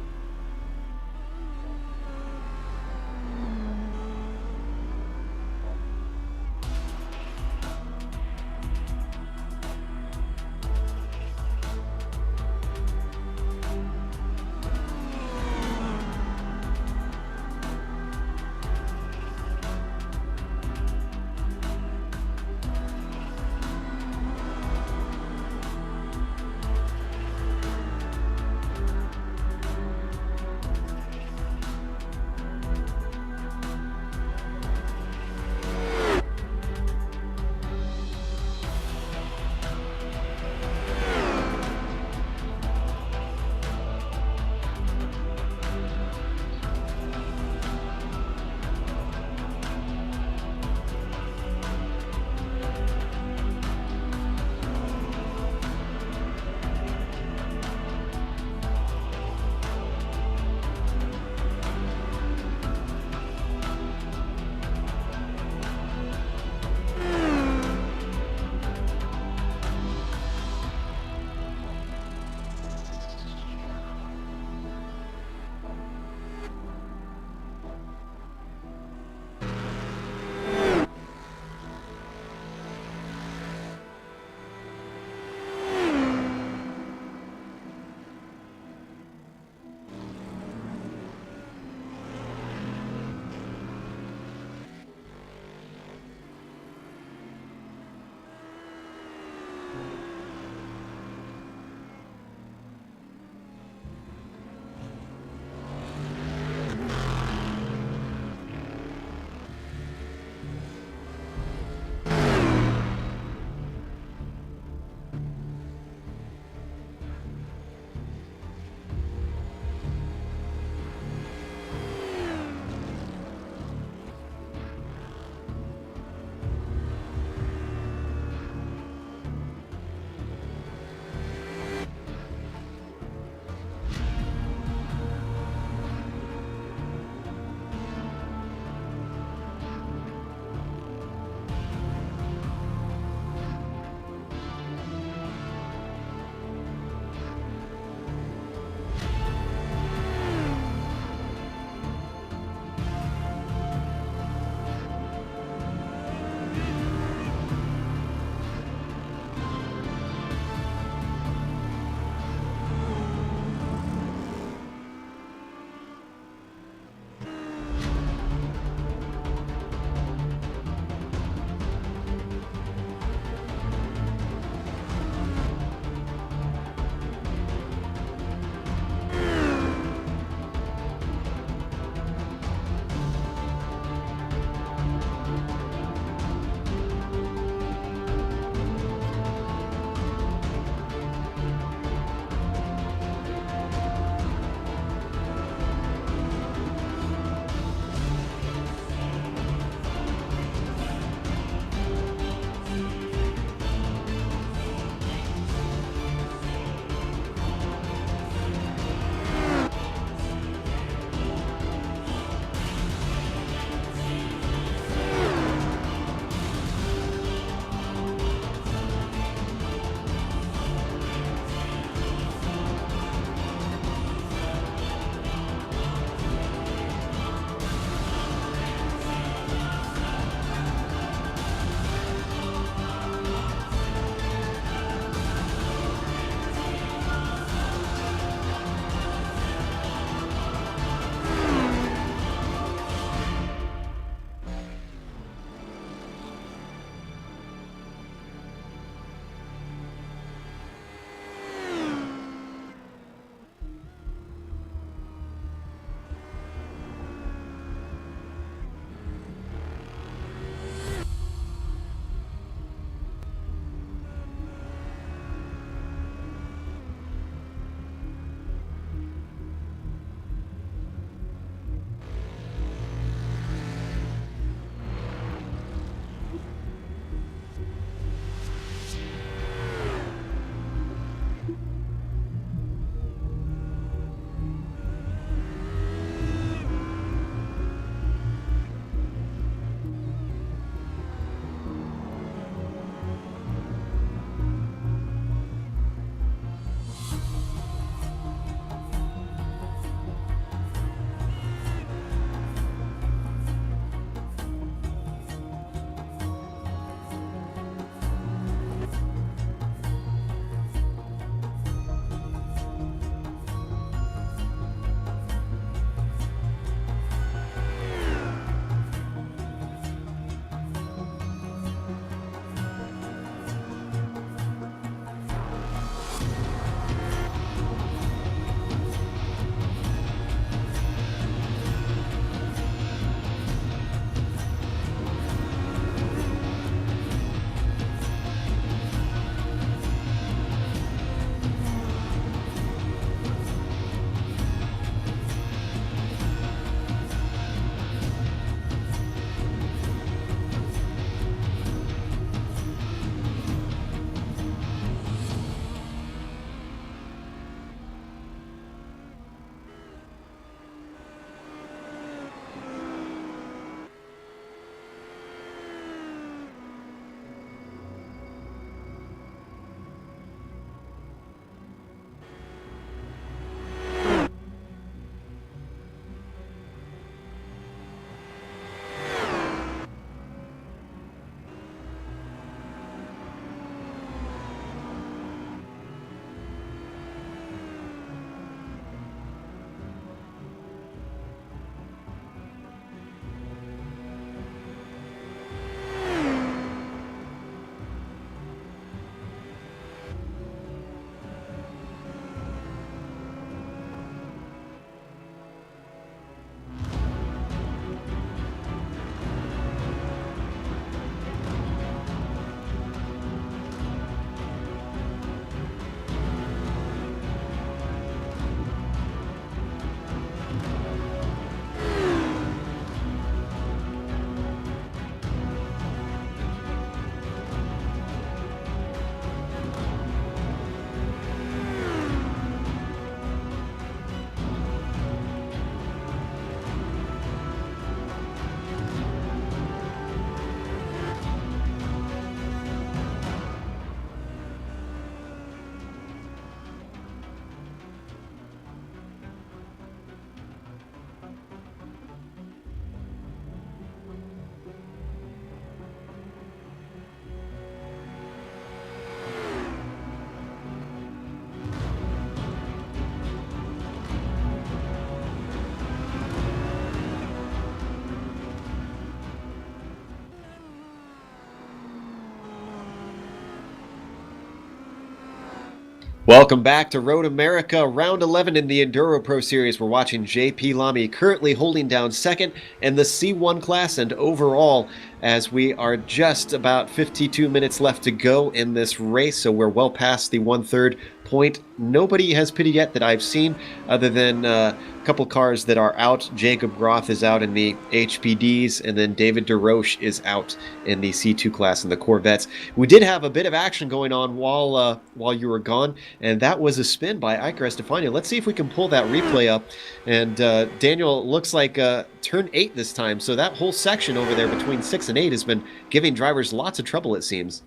B: Welcome back to Road America, round 11 in the EnduroPro series. We're watching JP Lamy currently holding down second in the C1 class and overall, as we are just about 52 minutes left to go in this race, so we're well past the 1/3 point. Nobody has pitted yet that I've seen, other than a couple cars that are out. Jacob Groth is out in the HPDs, and then David DeRoche is out in the C2 class in the Corvettes. We did have a bit of action going on while you were gone, and that was a spin by Iker Estefania. Let's see if we can pull that replay up. And Daniel, looks like turn 8 this time, so that whole section over there between 6 and 8 has been giving drivers lots of trouble, it seems.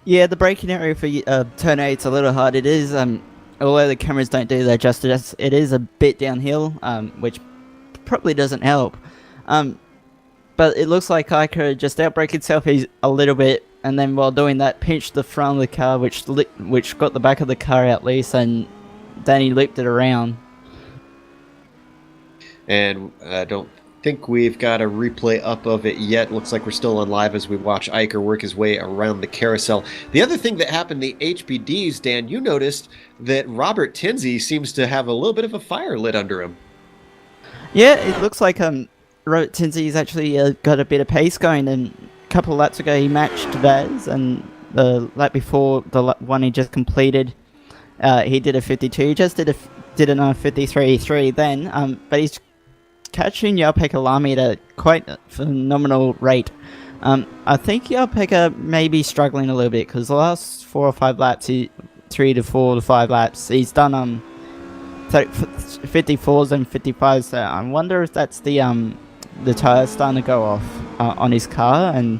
E: Yeah, the braking area for turn 8 is a little hard. It is, although the cameras don't do their justice, it is a bit downhill, which probably doesn't help. But it looks like Iker just outbraked himself a little bit, and then while doing that, pinched the front of the car, which got the back of the car out loose, and then he looped it around.
B: And I don't think we've got a replay up of it yet. Looks like we're still on live as we watch Iker work his way around the carousel. The other thing that happened, the HPDs, Dan, you noticed that Robert Tinsley seems to have a little bit of a fire lit under him.
E: Yeah, it looks like Robert Tinsley's actually got a bit of pace going, and a couple of laps ago he matched Vaz, and the lap before, the one he just completed, he did a 52. He just did another 53.3 then, but he's catching Jarpeka Lamy at a quite phenomenal rate. I think Jarpeka may be struggling a little bit, because the last 4 or 5 laps, 3 to 4 to 5 laps, he's done 54s and 55s. So I wonder if that's the tires starting to go off on his car, and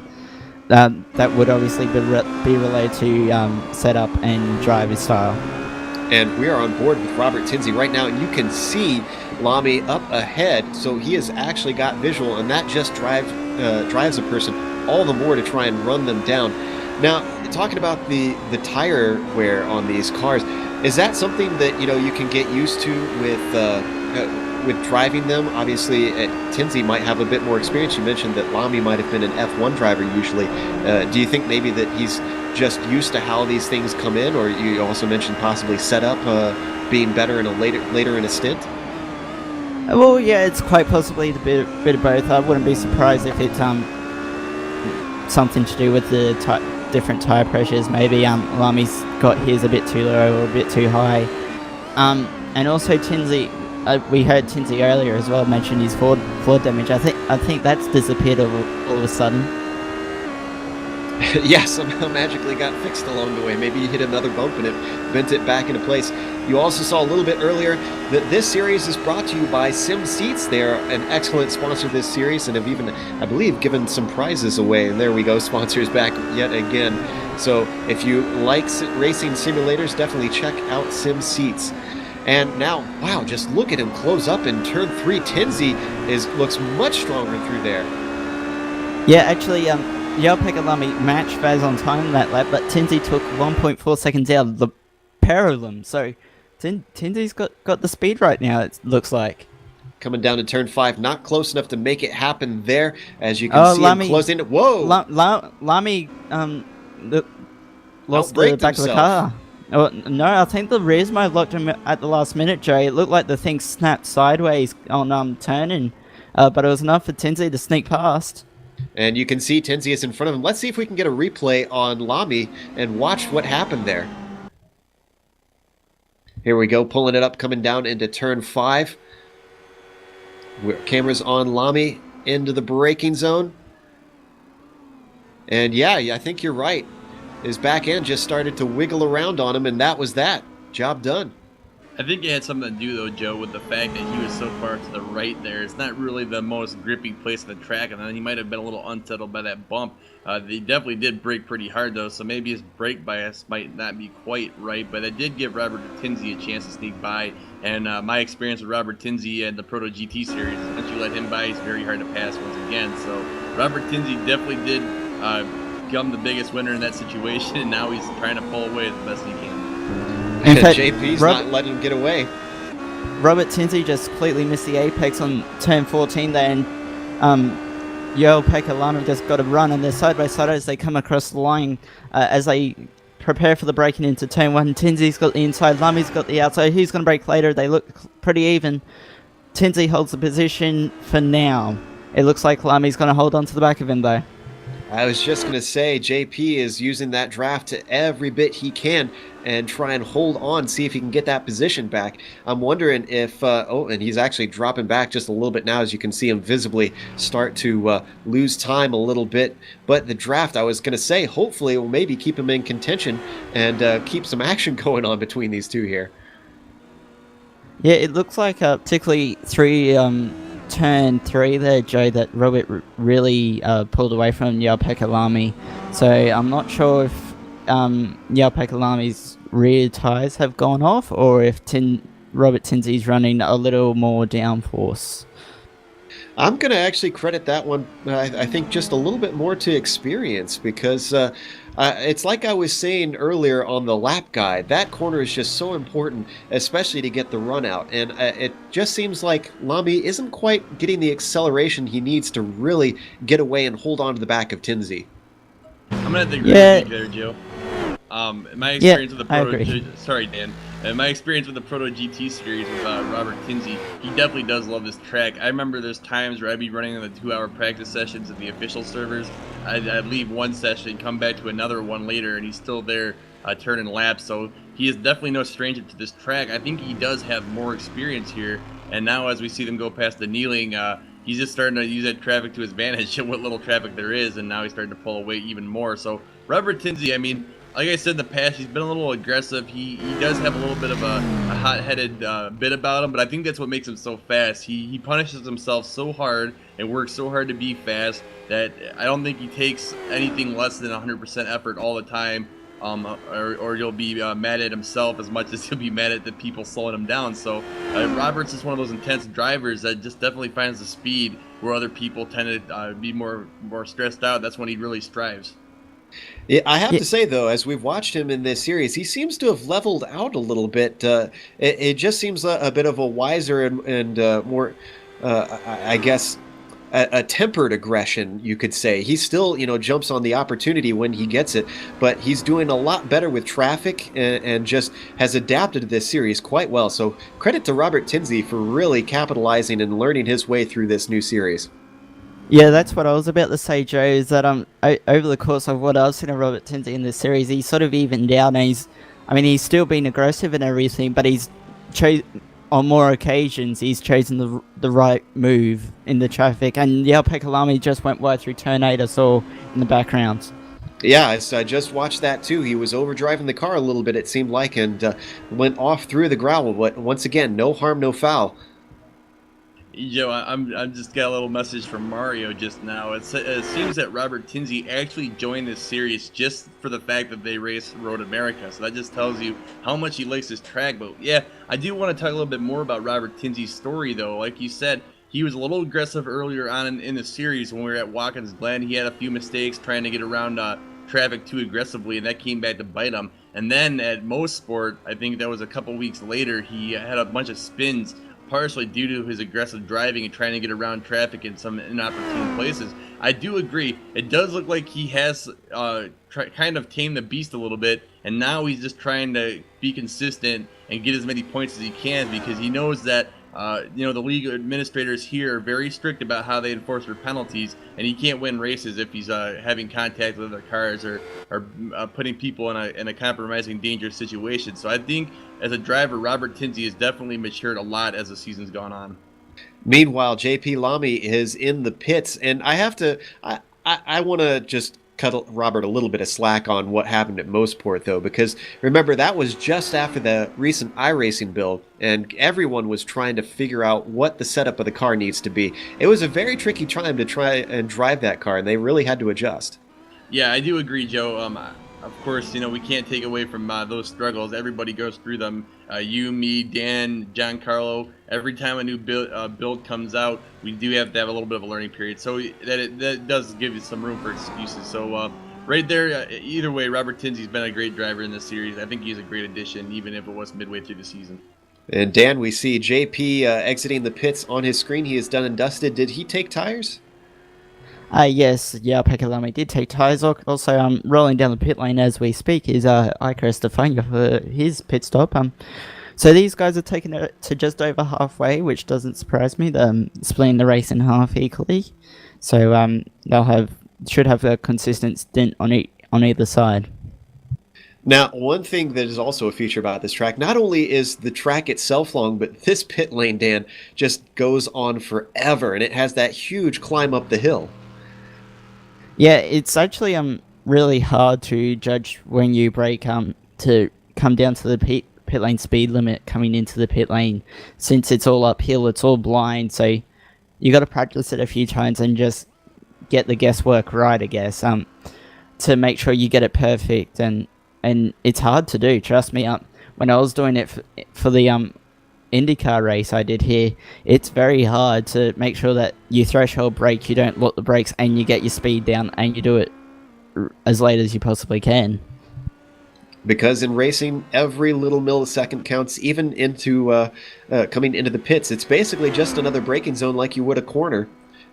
E: that would obviously be related to setup and driver style.
B: And we are on board with Robert Tinsley right now, and you can see Lamy up ahead, so he has actually got visual, and that just drives a person all the more to try and run them down. Now, talking about the tire wear on these cars, is that something that you can get used to with driving them? Obviously, Tinsley might have a bit more experience. You mentioned that Lamy might have been an F1 driver usually. Do you think maybe that he's just used to how these things come in, or you also mentioned possibly setup being better in a later in a stint?
E: Well, yeah, it's quite possibly a bit of both. I wouldn't be surprised if it's something to do with the different tire pressures. Maybe Lamy's got his a bit too low or a bit too high. And also Tinsley, we heard Tinsley earlier as well mention his floor damage. I think that's disappeared all of a sudden.
B: Yeah, somehow magically got fixed along the way. Maybe you hit another bump and it bent it back into place. You also saw a little bit earlier that this series is brought to you by Sim Seats. They are an excellent sponsor of this series and have even, I believe, given some prizes away. And there we go, sponsors back yet again. So if you like racing simulators, definitely check out Sim Seats. And now, wow, just look at him close up in turn 3. Tinsley looks much stronger through there.
E: Yeah, actually, Jarpeka Lamy matched Vaz on time in that lap, but Tinsley took 1.4 seconds out of the pair of them. So Tinsley's got the speed right now, it looks like.
B: Coming down to turn 5, not close enough to make it happen there. As you can see him closing. Whoa!
E: Lamy lost the back of the car. Oh, no, I think the rears might have locked him at the last minute, Jay. It looked like the thing snapped sideways on turning, but it was enough for Tinsley to sneak past.
B: And you can see Tinsley is in front of him. Let's see if we can get a replay on Lamy and watch what happened there. Here we go, pulling it up, coming down into turn 5. Cameras on Lamy into the braking zone. And yeah, I think you're right. His back end just started to wiggle around on him, and that was that. Job done.
D: I think it had something to do, though, Joe, with the fact that he was so far to the right there. It's not really the most grippy place on the track, and then he might have been a little unsettled by that bump. They definitely did brake pretty hard, though, so maybe his brake bias might not be quite right, but it did give Robert Tinsley a chance to sneak by. And my experience with Robert Tinsley and the Proto GT series, once you let him by, he's very hard to pass once again. So Robert Tinsley definitely did become the biggest winner in that situation, and now he's trying to pull away the best he can.
E: In fact,
B: JP's not letting him get away.
E: Robert Tinsley just completely missed the apex on turn 14 there, and Jarpeka Lamy just got a run, and they're side by side as they come across the line. As they prepare for the braking into turn 1. Tinsley's got the inside, Lami's got the outside. Who's going to brake later? They look pretty even. Tinsley holds the position for now. It looks like Lami's going to hold on to the back of him, though.
B: I was just going to say, JP is using that draft to every bit he can and try and hold on, see if he can get that position back. I'm wondering if, and he's actually dropping back just a little bit now, as you can see him visibly start to lose time a little bit. But the draft, I was going to say, hopefully will maybe keep him in contention and keep some action going on between these two here.
E: Yeah, it looks like particularly turn 3 there, Joe, that Robert really pulled away from Yao-Pekka Lamy. So I'm not sure if Yao-Pekka Lamy's rear tyres have gone off, or if Robert Tinsley's running a little more downforce.
B: I'm going to actually credit that one, I think, just a little bit more to experience, because it's like I was saying earlier on the lap guide, that corner is just so important, especially to get the run out. And it just seems like Lamy isn't quite getting the acceleration he needs to really get away and hold on to the back of Tinsley.
D: I'm going to agree with you there, Joe. My experience with the
E: Proto...
D: Dan. My experience with the Proto GT series with Robert Tinsley, he definitely does love this track. I remember there's times where I'd be running the 2-hour practice sessions at the official servers. I'd leave one session, come back to another one later, and he's still there turning laps. So he is definitely no stranger to this track. I think he does have more experience here. And now as we see them go past the kneeling, he's just starting to use that traffic to his advantage, what little traffic there is, and now he's starting to pull away even more. So Robert Tinsley, I mean, like I said in the past, he's been a little aggressive. He does have a little bit of a hot-headed bit about him, but I think that's what makes him so fast. He punishes himself so hard and works so hard to be fast that I don't think he takes anything less than 100% effort all the time, or he'll be mad at himself as much as he'll be mad at the people slowing him down. So Roberts is one of those intense drivers that just definitely finds the speed where other people tend to be more stressed out. That's when he really strives.
B: Yeah, I have to say, though, as we've watched him in this series, he seems to have leveled out a little bit. It just seems a bit of a wiser and more, I guess, a tempered aggression, you could say. He still, jumps on the opportunity when he gets it, but he's doing a lot better with traffic and just has adapted to this series quite well. So credit to Robert Tinsley for really capitalizing and learning his way through this new series.
E: Yeah, that's what I was about to say, Joe, is that over the course of what I've seen of Robert Tinsley in this series, he's sort of evened out, and he's still been aggressive and everything, but he's on more occasions he's chosen the right move in the traffic, and Yao-Pekka Lamy just went wide through turn 8, I saw in the background.
B: Yeah, I just watched that too. He was overdriving the car a little bit, it seemed like, and went off through the gravel, but once again, no harm, no foul.
D: Joe, I'm just got a little message from Mario just now. It seems that Robert Tinsley actually joined this series just for the fact that they race Road America. So that just tells you how much he likes this track. But yeah, I do want to talk a little bit more about Robert Tinsley's story, though. Like you said, he was a little aggressive earlier on in the series when we were at Watkins Glen. He had a few mistakes trying to get around traffic too aggressively, and that came back to bite him. And then at Most Sport, I think that was a couple weeks later, he had a bunch of spins, partially due to his aggressive driving and trying to get around traffic in some inopportune places. I do agree. It does look like he has kind of tamed the beast a little bit, and now he's just trying to be consistent and get as many points as he can, because he knows that the league administrators here are very strict about how they enforce their penalties, and he can't win races if he's having contact with other cars or putting people in a compromising, dangerous situation. So I think as a driver, Robert Tinsley has definitely matured a lot as the season's gone on.
B: Meanwhile, JP Lamy is in the pits, and I want to just cut Robert a little bit of slack on what happened at Mosport, though, because remember, that was just after the recent iRacing build, and everyone was trying to figure out what the setup of the car needs to be. It was a very tricky time to try and drive that car, and they really had to adjust.
D: Yeah, I do agree, Joe. Of course, we can't take away from those struggles. Everybody goes through them. You, me, Dan, Giancarlo. Every time a new build comes out, we do have to have a little bit of a learning period. So that does give you some room for excuses. So right there, either way, Robert Tinsley's been a great driver in this series. I think he's a great addition, even if it was midway through the season.
B: And Dan, we see JP exiting the pits on his screen. He is done and dusted. Did he take tires?
E: Yes, yeah, Pekalami did take tyres. Also, rolling down the pit lane as we speak is Iker Estefania for his pit stop. So these guys are taking it to just over halfway, which doesn't surprise me. Splitting the race in half equally, so should have a consistent stint on either side.
B: Now, one thing that is also a feature about this track, not only is the track itself long, but this pit lane, Dan, just goes on forever, and it has that huge climb up the hill.
E: Yeah, it's actually really hard to judge when you brake to come down to the pit lane speed limit coming into the pit lane, since it's all uphill, it's all blind, so you got to practice it a few times and just get the guesswork right, I guess, to make sure you get it perfect, and it's hard to do, trust me. When I was doing it for the IndyCar race I did here, it's very hard to make sure that you threshold brake, you don't lock the brakes, and you get your speed down, and you do it as late as you possibly can.
B: Because in racing, every little millisecond counts, even into coming into the pits. It's basically just another braking zone like you would a corner.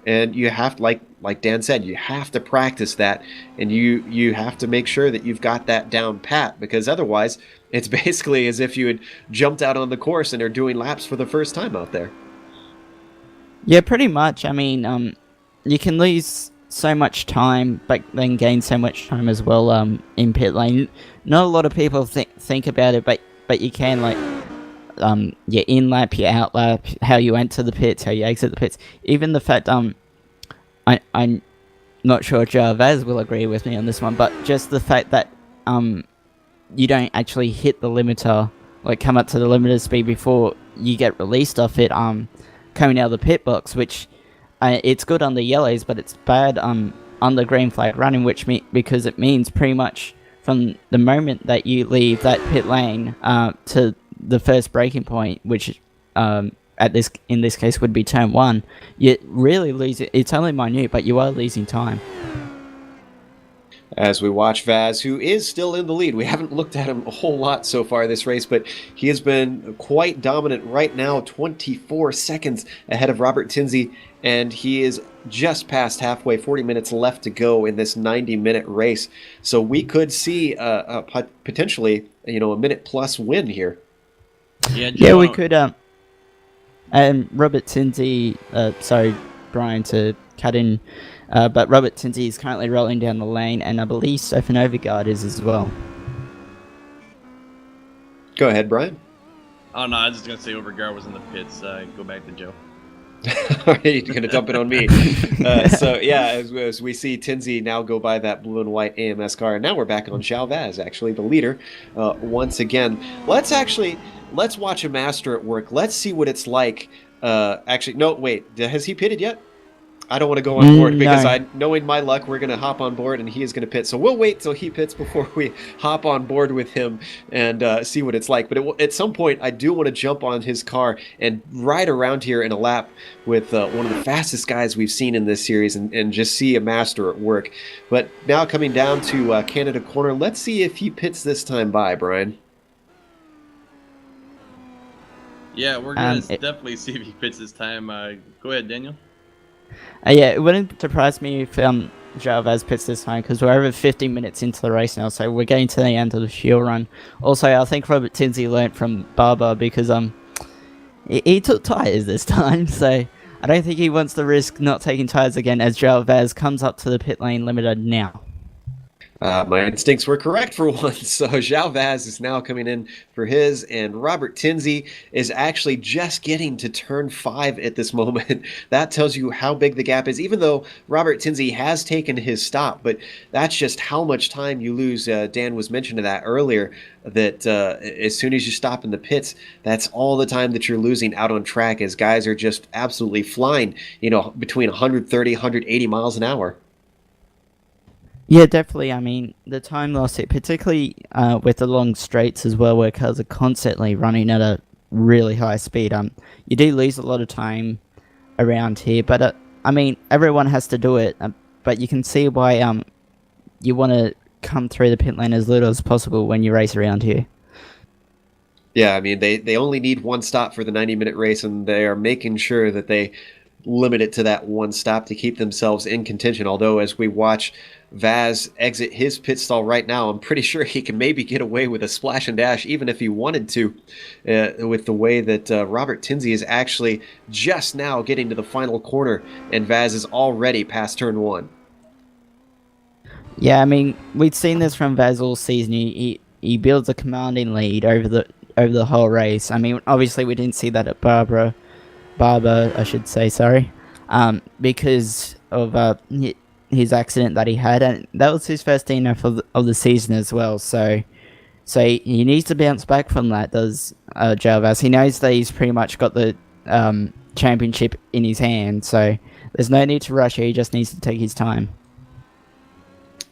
B: And you have to, like Dan said, you have to practice that, and you have to make sure that you've got that down pat, because otherwise it's basically as if you had jumped out on the course and are doing laps for the first time out there.
E: Yeah, pretty much. I mean, you can lose so much time, but then gain so much time as well in pit lane. Not a lot of people think about it, but you can, like, your in lap, your out lap, how you enter the pits, how you exit the pits. Even the fact I'm not sure Jarvaz will agree with me on this one, but just the fact that you don't actually hit the limiter, like come up to the limited speed before you get released off it coming out of the pit box, which it's good on the yellows, but it's bad on the green flag running, because it means pretty much from the moment that you leave that pit lane to the first braking point, which in this case would be turn 1, you really lose it. It's only minute, but you are losing time.
B: As we watch Vaz, who is still in the lead. We haven't looked at him a whole lot so far this race, but he has been quite dominant right now, 24 seconds ahead of Robert Tinsley, and he is just past halfway, 40 minutes left to go in this 90-minute race. So we could see potentially, a minute-plus win here.
E: Yeah, we could. Robert Tinsley, sorry, Brian, to cut in, but Robert Tinsley is currently rolling down the lane, and I believe Stefan Overgaard is as well.
B: Go ahead, Brian.
D: Oh, no, I was just going to say Overgaard was in the pits. Go back to Joe.
B: All right, you're going to dump it on me. So, yeah, as we see Tinsley now go by that blue and white AMS car, and now we're back on Chalvaz, actually, the leader, once again. Let's watch a master at work. Let's see what it's like. Actually, no, wait. Has he pitted yet? I don't want to go on board because knowing my luck, we're going to hop on board and he is going to pit. So we'll wait till he pits before we hop on board with him and see what it's like. But at some point, I do want to jump on his car and ride around here in a lap with one of the fastest guys we've seen in this series and just see a master at work. But now coming down to Canada Corner, let's see if he pits this time by, Brian.
D: Yeah, we're going to definitely see if he pits this time. Go ahead, Daniel.
E: Yeah, it wouldn't surprise me if Jarvaz pits this time, because we're over 50 minutes into the race now, so we're getting to the end of the fuel run. Also, I think Robert Tinsley learnt from Barber, because he took tyres this time, so I don't think he wants to risk not taking tyres again as Jarvaz comes up to the pit lane limiter now.
B: My instincts were correct for once. So Zhao Vaz is now coming in for his, and Robert Tinsley is actually just getting to turn 5 at this moment. That tells you how big the gap is, even though Robert Tinsley has taken his stop, but that's just how much time you lose. Dan was mentioning that earlier, that as soon as you stop in the pits, that's all the time that you're losing out on track, as guys are just absolutely flying, between 130, 180 miles an hour.
E: Yeah, definitely. I mean, the time loss, particularly with the long straights as well, where cars are constantly running at a really high speed, you do lose a lot of time around here. But, I mean, everyone has to do it. But you can see why you want to come through the pit lane as little as possible when you race around here.
B: Yeah, I mean, they only need one stop for the 90-minute race, and they are making sure that they limit it to that one stop to keep themselves in contention. Although, as we watch Vaz exit his pit stall right now, I'm pretty sure he can maybe get away with a splash and dash, even if he wanted to, with the way that Robert Tinsley is actually just now getting to the final corner, and Vaz is already past turn 1.
E: Yeah, I mean, we've seen this from Vaz all season. He builds a commanding lead over the whole race. I mean, obviously we didn't see that at Barber, I should say, sorry, because of his accident that he had, and that was his first DNF of the season as well. So he needs to bounce back from that. Does Vaz? He knows that he's pretty much got the championship in his hand. So there's no need to rush. He just needs to take his time.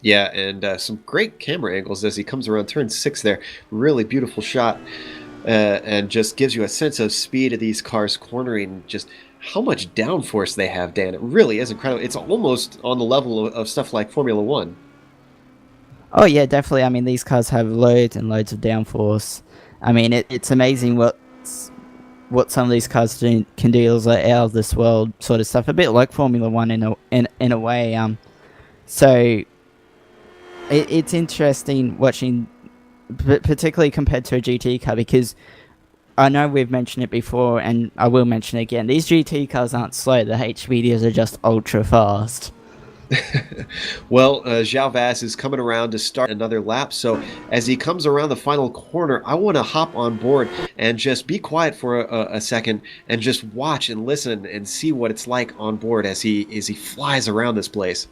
B: Yeah, and some great camera angles as he comes around turn 6 there. Really beautiful shot, and just gives you a sense of speed of these cars cornering, just how much downforce they have, Dan. It really is incredible. It's almost on the level of stuff like Formula 1.
E: Oh yeah, definitely. I mean, these cars have loads and loads of downforce. I mean, it's amazing what some of these cars can do. It's like out of this world sort of stuff. A bit like Formula 1 in a way. So it's interesting watching, particularly compared to a GT car, because I know we've mentioned it before, and I will mention it again. These GT cars aren't slow. The HPDs are just ultra fast.
B: Well, João Vaz is coming around to start another lap, so as he comes around the final corner, I want to hop on board and just be quiet for a second and just watch and listen and see what it's like on board as he flies around this place.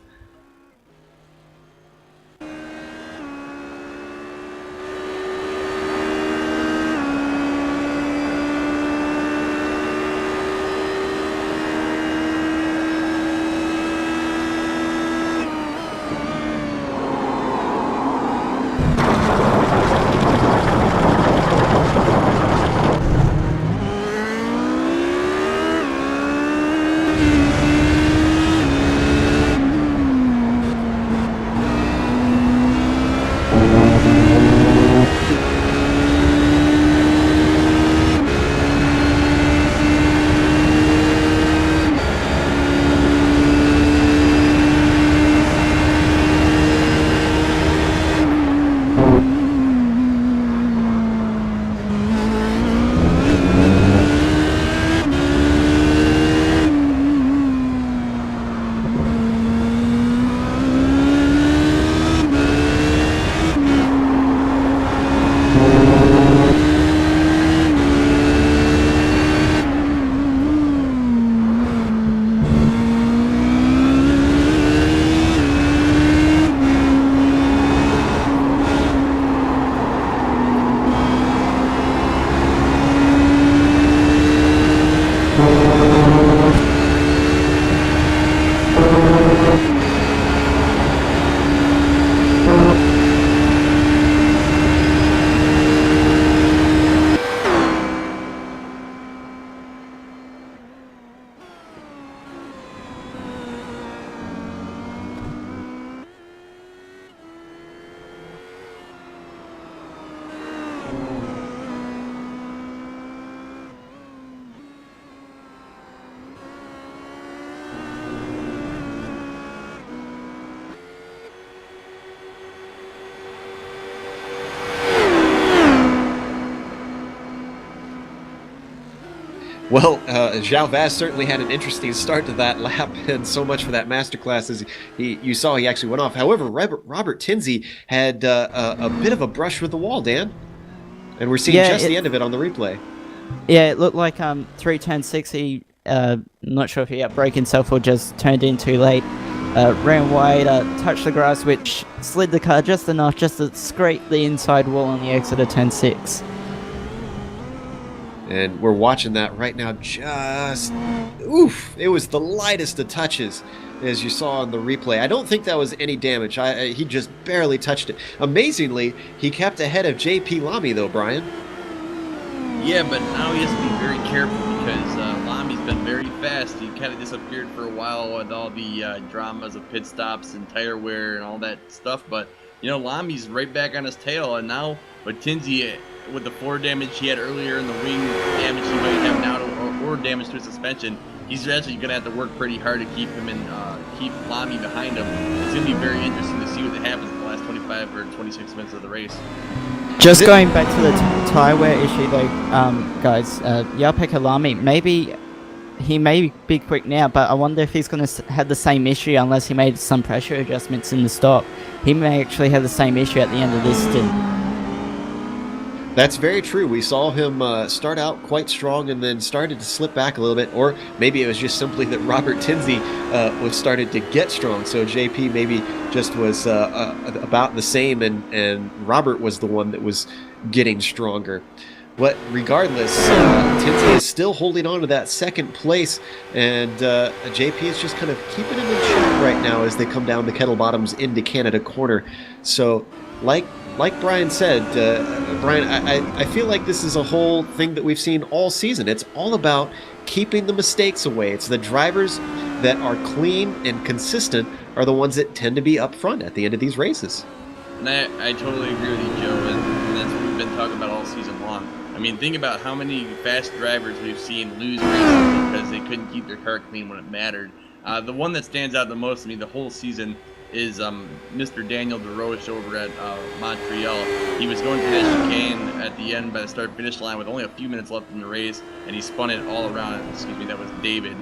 B: Well, João Vaz certainly had an interesting start to that lap, and so much for that masterclass as you saw he actually went off. However, Robert Tinsley had a bit of a brush with the wall, Dan, and we're seeing just the end of it on the replay.
E: Yeah, it looked like through turn 6 he, not sure if he outbraked himself or just turned in too late, ran wide, touched the grass, which slid the car just enough just to scrape the inside wall on the exit of turn 6.
B: And we're watching that right now. Just, oof, it was the lightest of touches, as you saw on the replay. I don't think that was any damage. He just barely touched it. Amazingly, he kept ahead of JP Lamy, though, Brian.
D: Yeah, but now he has to be very careful because Lamy's been very fast. He kind of disappeared for a while with all the dramas of pit stops and tire wear and all that stuff. But, you know, Lamy's right back on his tail. And now with Tinsley, with the floor damage he had earlier and the wing damage he might have now or damage to his suspension, he's actually going to have to work pretty hard to keep him in, keep Lamy behind him. It's going to be very interesting to see what happens in the last 25 or 26 minutes of the race.
E: Just going back to the tyre wear issue though, guys, Jarpeka Lamy, maybe he may be quick now, but I wonder if he's going to have the same issue unless he made some pressure adjustments in the stop. He may actually have the same issue at the end of this stint.
B: That's very true. We saw him start out quite strong and then started to slip back a little bit, or maybe it was just simply that Robert Tinsley was started to get strong. So JP maybe just was about the same, and Robert was the one that was getting stronger. But regardless, Tinsley is still holding on to that second place, and JP is just kind of keeping him in check right now as they come down the Kettle Bottoms into Canada Corner. So, like Brian said, Brian, I feel like this is a whole thing that we've seen all season. It's all about keeping the mistakes away. It's the drivers that are clean and consistent are the ones that tend to be up front at the end of these races.
D: And I totally agree with you, Joe, and that's what we've been talking about all season long. I mean, think about how many fast drivers we've seen lose races because they couldn't keep their car clean when it mattered. The one that stands out the most to me the whole season is Mr. Daniel DeRoche over at Montreal. He was going through that chicane at the end by the start-finish line with only a few minutes left in the race, and he spun it all around. Excuse me, that was David.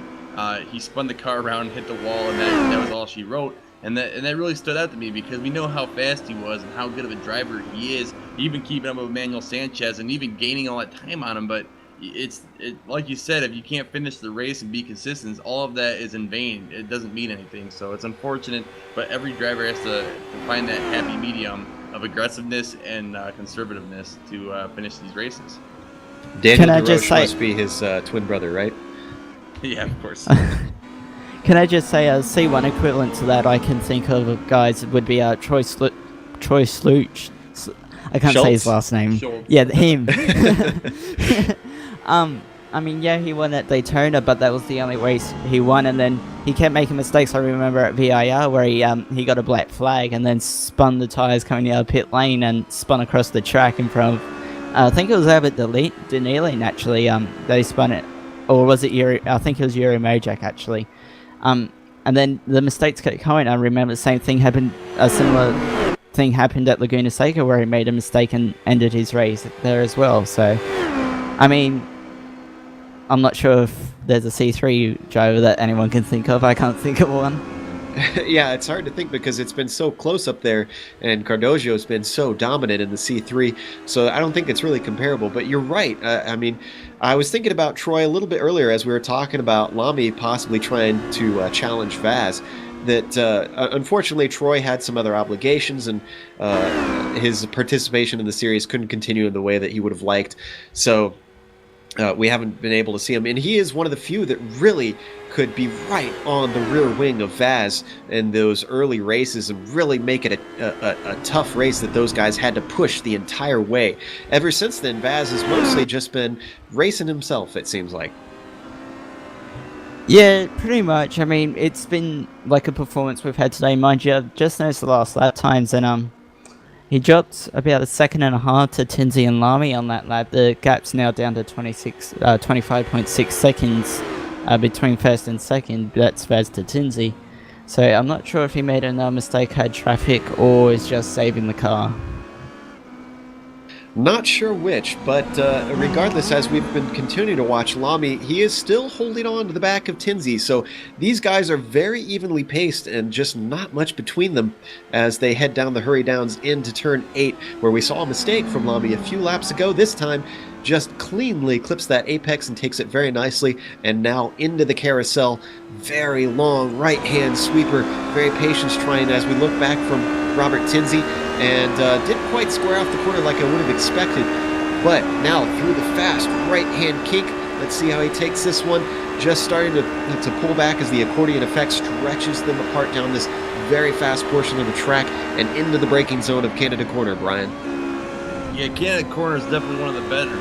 D: He spun the car around, hit the wall, and that was all she wrote. And that really stood out to me because we know how fast he was and how good of a driver he is, even keeping up with Manuel Sanchez and even gaining all that time on him. But it's like you said, if you can't finish the race and be consistent, all of that is in vain. It doesn't mean anything. So it's unfortunate, but every driver has to find that happy medium of aggressiveness and conservativeness to finish these races.
B: Daniel DeRoche must be his twin brother, right?
D: Yeah, of course.
E: Can I just say a C1 equivalent to that I can think of, guys, would be Troy Sluch. I can't say his last name.
D: Schultz.
E: Yeah, him. I mean, yeah, he won at Daytona, but that was the only race he won, and then he kept making mistakes. I remember at VIR where he got a black flag and then spun the tires coming out of pit lane and spun across the track in front of, I think it was Albert Denelin actually. They spun it, or was it Yuri? I think it was Yuri Mojak actually. And then the mistakes kept going. I remember the same thing happened, a similar thing happened at Laguna Seca where he made a mistake and ended his race there as well. So, I mean, I'm not sure if there's a C3 driver that anyone can think of. I can't think of one.
B: Yeah, it's hard to think because it's been so close up there, and Cardozo's been so dominant in the C3, so I don't think it's really comparable. But you're right. I mean, I was thinking about Troy a little bit earlier as we were talking about Lamy possibly trying to challenge Vaz. That unfortunately Troy had some other obligations, and his participation in the series couldn't continue in the way that he would have liked. So we haven't been able to see him, and he is one of the few that really could be right on the rear wing of Vaz in those early races and really make it a tough race that those guys had to push the entire way. Ever since then, Vaz has mostly just been racing himself, it seems like.
E: Yeah, pretty much. I mean, it's been like a performance we've had today. Mind you, I've just noticed the last lap times, and he dropped about a second and a half to Tinsley and Lamy on that lap. The gap's now down to 25.6 seconds between first and second. That's Vaz to Tinsley. So I'm not sure if he made another mistake, had traffic, or is just saving the car.
B: Not sure which, but regardless, as we've been continuing to watch Lamy, he is still holding on to the back of Tinsley. So these guys are very evenly paced and just not much between them as they head down the Hurry Downs into turn 8, where we saw a mistake from Lamy a few laps ago. This time, just cleanly clips that apex and takes it very nicely, and now into the carousel. Very long right-hand sweeper, very patient trying as we look back from Robert Tinsley, and didn't quite square off the corner like I would have expected, but now through the fast right-hand kink. Let's see how he takes this one, just starting to pull back as the accordion effect stretches them apart down this very fast portion of the track and into the braking zone of Canada Corner, Brian.
D: Yeah, Canada Corner is definitely one of the better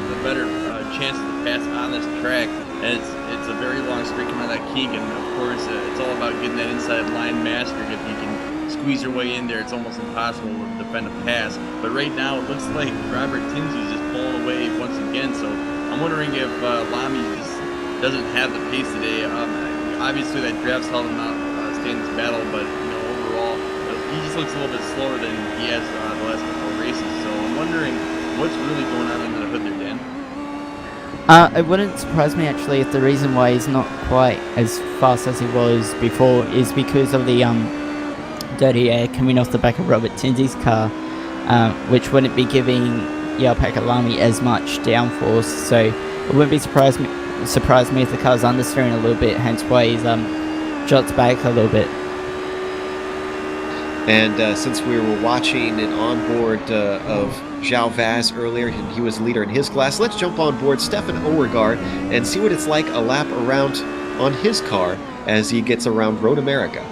D: chances to pass on this track, and it's a very long straight coming out of that kink, and of course it's all about getting that inside line mastery. If you can squeeze your way in there, it's almost impossible to defend a pass. But right now it looks like Robert Tinsley's just pulling away once again, so I'm wondering if Lamy just doesn't have the pace today. Obviously, that draft's held him out staying in this battle, but overall, he just looks a little bit slower than he has the last couple of races. So I'm wondering what's really going on under the hood there, Dan.
E: It wouldn't surprise me actually if the reason why he's not quite as fast as he was before is because of the dirty air coming off the back of Robert Tinsley's car, which wouldn't be giving Alpaca Lamy as much downforce. So it wouldn't be surprise me if the car's understeering a little bit, hence why he's jots back a little bit.
B: And since we were watching an onboard of João Vaz earlier, and he was leader in his class, let's jump on board Stefan Overgaard and see what it's like a lap around on his car as he gets around Road America.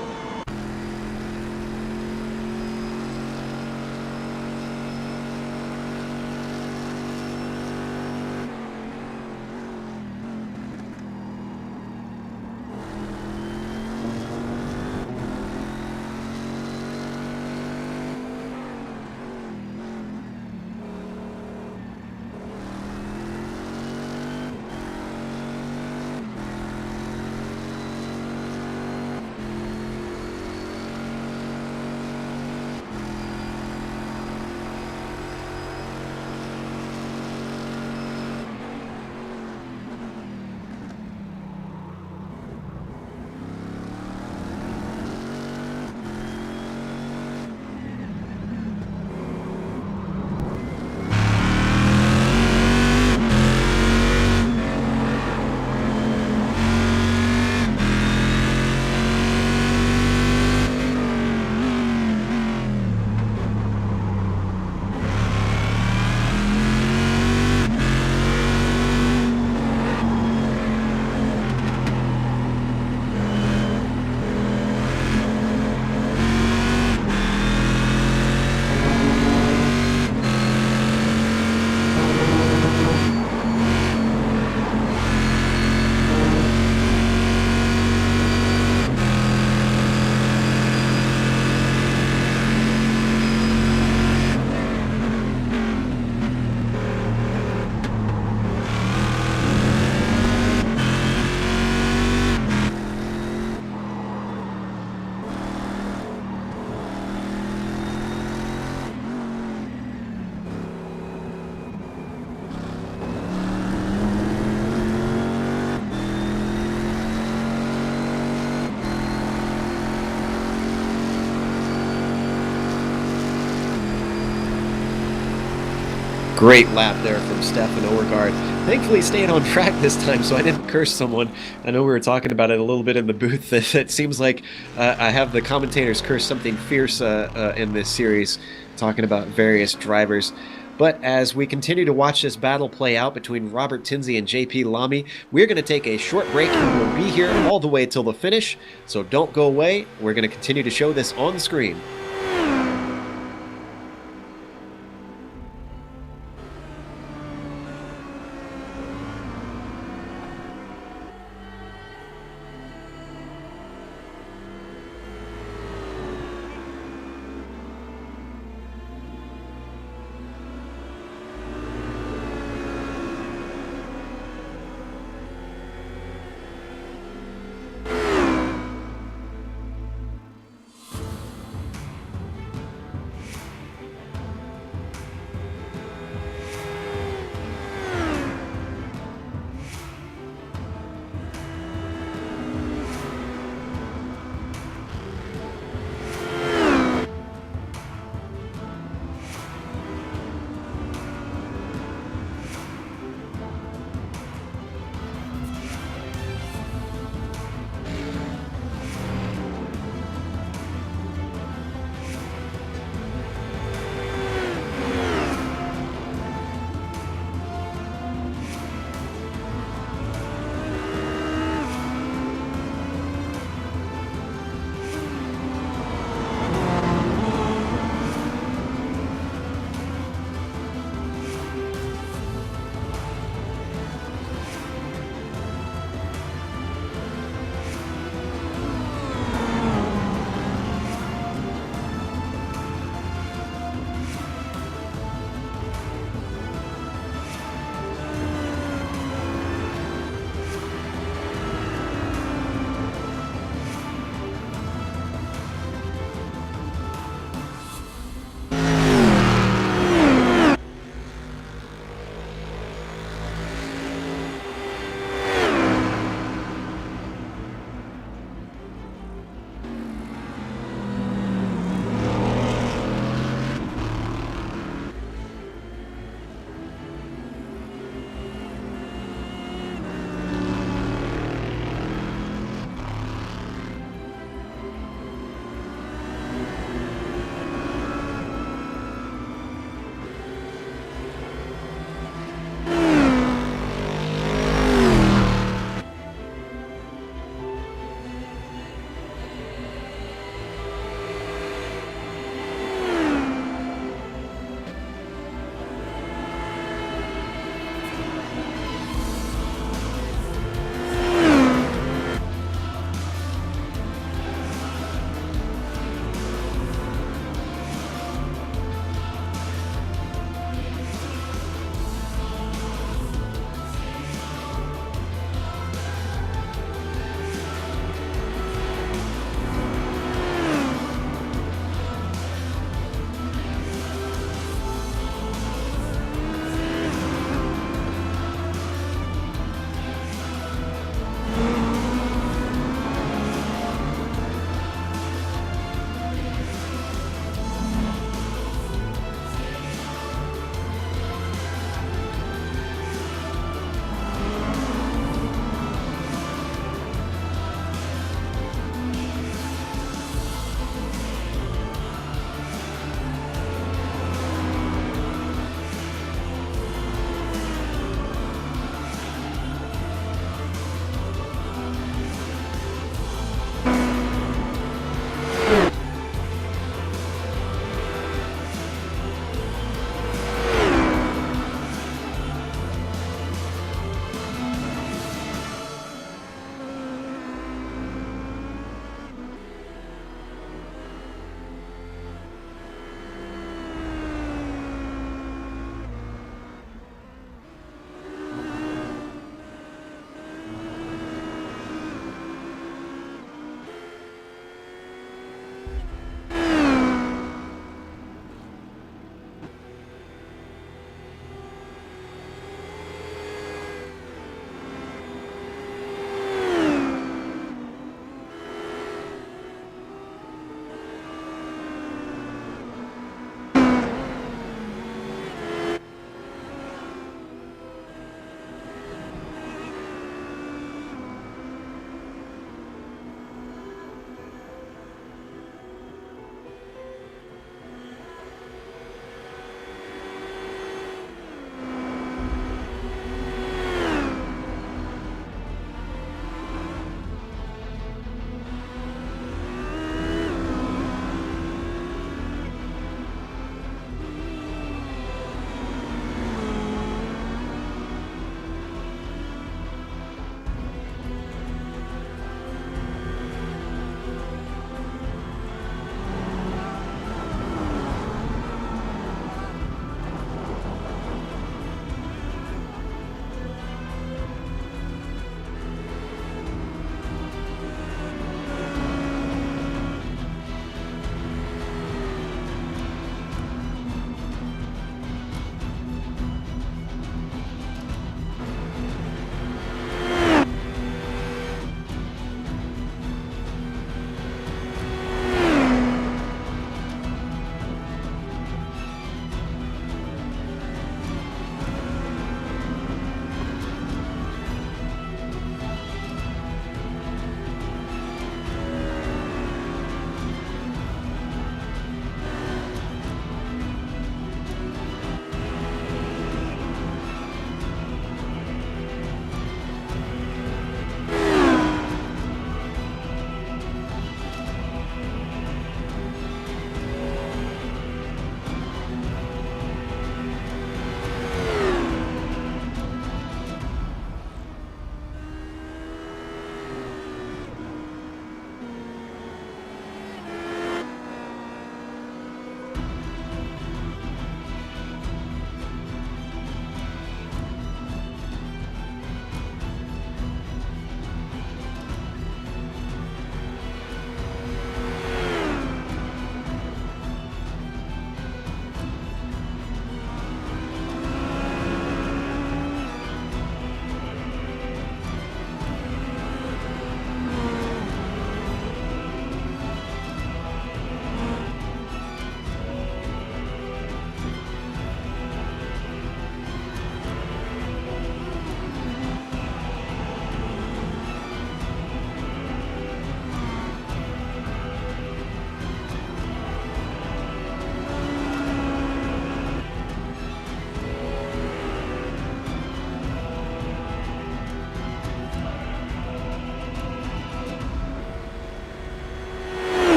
B: Great lap there from Stefan Overgaard. Thankfully stayed on track this time, so I didn't curse someone. I know we were talking about it a little bit in the booth. It seems like I have the commentators curse something fierce in this series, talking about various drivers. But as we continue to watch this battle play out between Robert Tinsley and JP Lamy, we're going to take a short break and we'll be here all the way till the finish. So don't go away. We're going to continue to show this on the screen.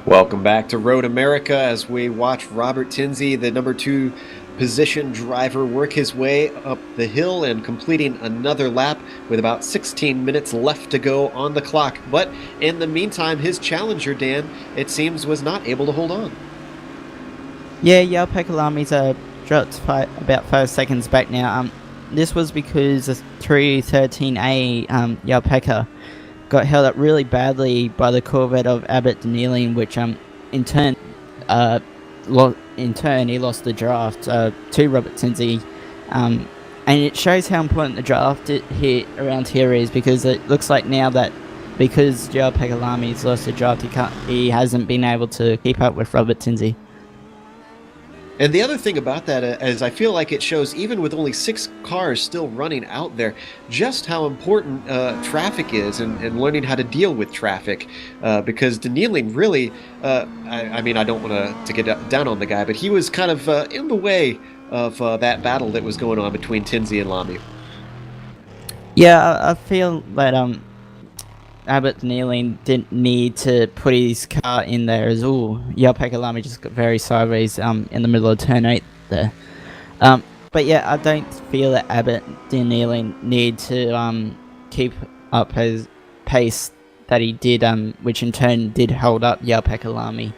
B: Welcome back to Road America as we watch Robert Tinsley, the number 2 position driver, work his way up the hill and completing another lap with about 16 minutes left to go on the clock. But in the meantime, his challenger, Dan, it seems, was not able to hold on.
E: Yeah, Jalpeka Lami's dropped about 5 seconds back now. This was because the 313A Jalpeka got held up really badly by the Corvette of Abbott Danielian, which in turn he lost the draft to Robert Tinsley, and it shows how important the draft around here is, because it looks like now that because Jalpeka Lami's lost the draft, he hasn't been able to keep up with Robert Tinsley.
B: And the other thing about that is I feel like it shows, even with only 6 cars still running out there, just how important traffic is and learning how to deal with traffic. Because Danielian really, I mean, I don't want to get down on the guy, but he was kind of in the way of that battle that was going on between Tinsley and Lamy.
E: Yeah, I feel that Abbott Danielian didn't need to put his car in there as well. Jalpeka Lami just got very sideways in the middle of turn 8 there. But yeah, I don't feel that Abbott Danielian need to keep up his pace that he did, which in turn did hold up Jalpeka Lami.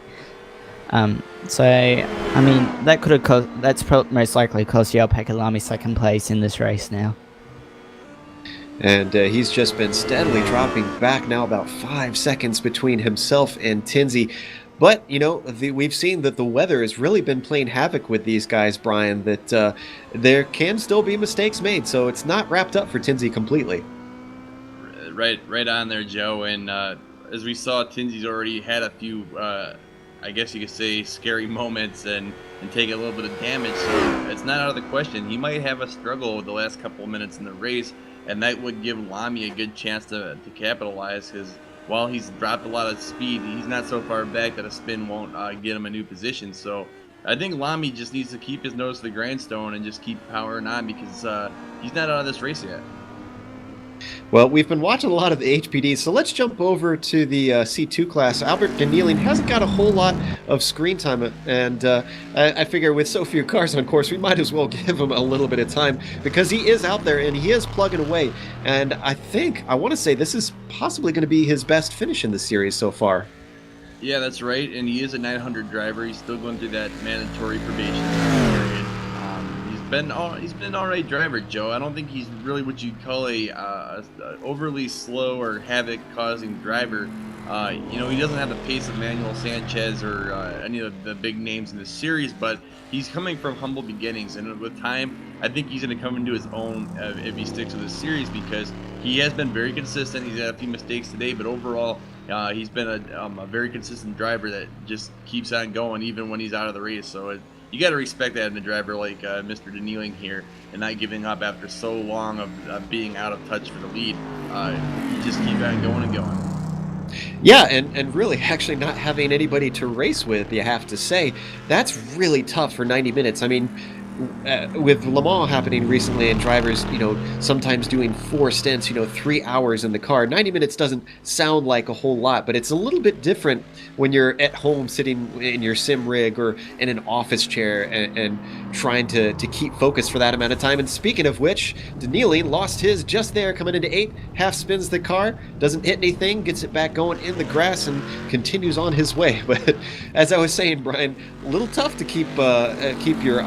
E: So I mean, that could have that's most likely cost Jalpeka Lami second place in this race now.
B: And he's just been steadily dropping back now, about 5 seconds between himself and Tinsley. But, you know, we've seen that the weather has really been playing havoc with these guys, Brian, that there can still be mistakes made. So it's not wrapped up for Tinsley completely.
D: Right on there, Joe. And as we saw, Tinsley's already had a few, I guess you could say, scary moments and take a little bit of damage. So it's not out of the question. He might have a struggle with the last couple of minutes in the race. And that would give Lamy a good chance to capitalize, because while he's dropped a lot of speed, he's not so far back that a spin won't get him a new position. So I think Lamy just needs to keep his nose to the grindstone and just keep powering on, because he's not out of this race yet.
B: Well, we've been watching a lot of the HPDs, so let's jump over to the C2 class. Albert Danielian hasn't got a whole lot of screen time, and I figure with so few cars on course, we might as well give him a little bit of time, because he is out there and he is plugging away. And I want to say this is possibly going to be his best finish in the series so far.
D: Yeah, that's right, and he is a 900 driver. He's still going through that mandatory probation period. He's been an alright driver, Joe. I don't think he's really what you'd call a overly slow or havoc-causing driver. You know, he doesn't have the pace of Manuel Sanchez or any of the big names in the series, but he's coming from humble beginnings, and with time, I think he's going to come into his own if he sticks with the series, because he has been very consistent. He's had a few mistakes today, but overall, he's been a very consistent driver that just keeps on going even when he's out of the race. So you got to respect that in a driver like Mr. Danielian here, and not giving up after so long of being out of touch for the lead. You just keep on going and going.
B: Yeah, and really actually not having anybody to race with, you have to say, that's really tough for 90 minutes. I mean, with Le Mans happening recently and drivers, you know, sometimes doing 4 stints, you know, 3 hours in the car, 90 minutes doesn't sound like a whole lot, but it's a little bit different when you're at home sitting in your sim rig or in an office chair and trying to keep focus for that amount of time. And speaking of which, Danielian lost his just there, coming into 8, half spins the car, doesn't hit anything, gets it back going in the grass and continues on his way. But as I was saying, Brian, a little tough to keep your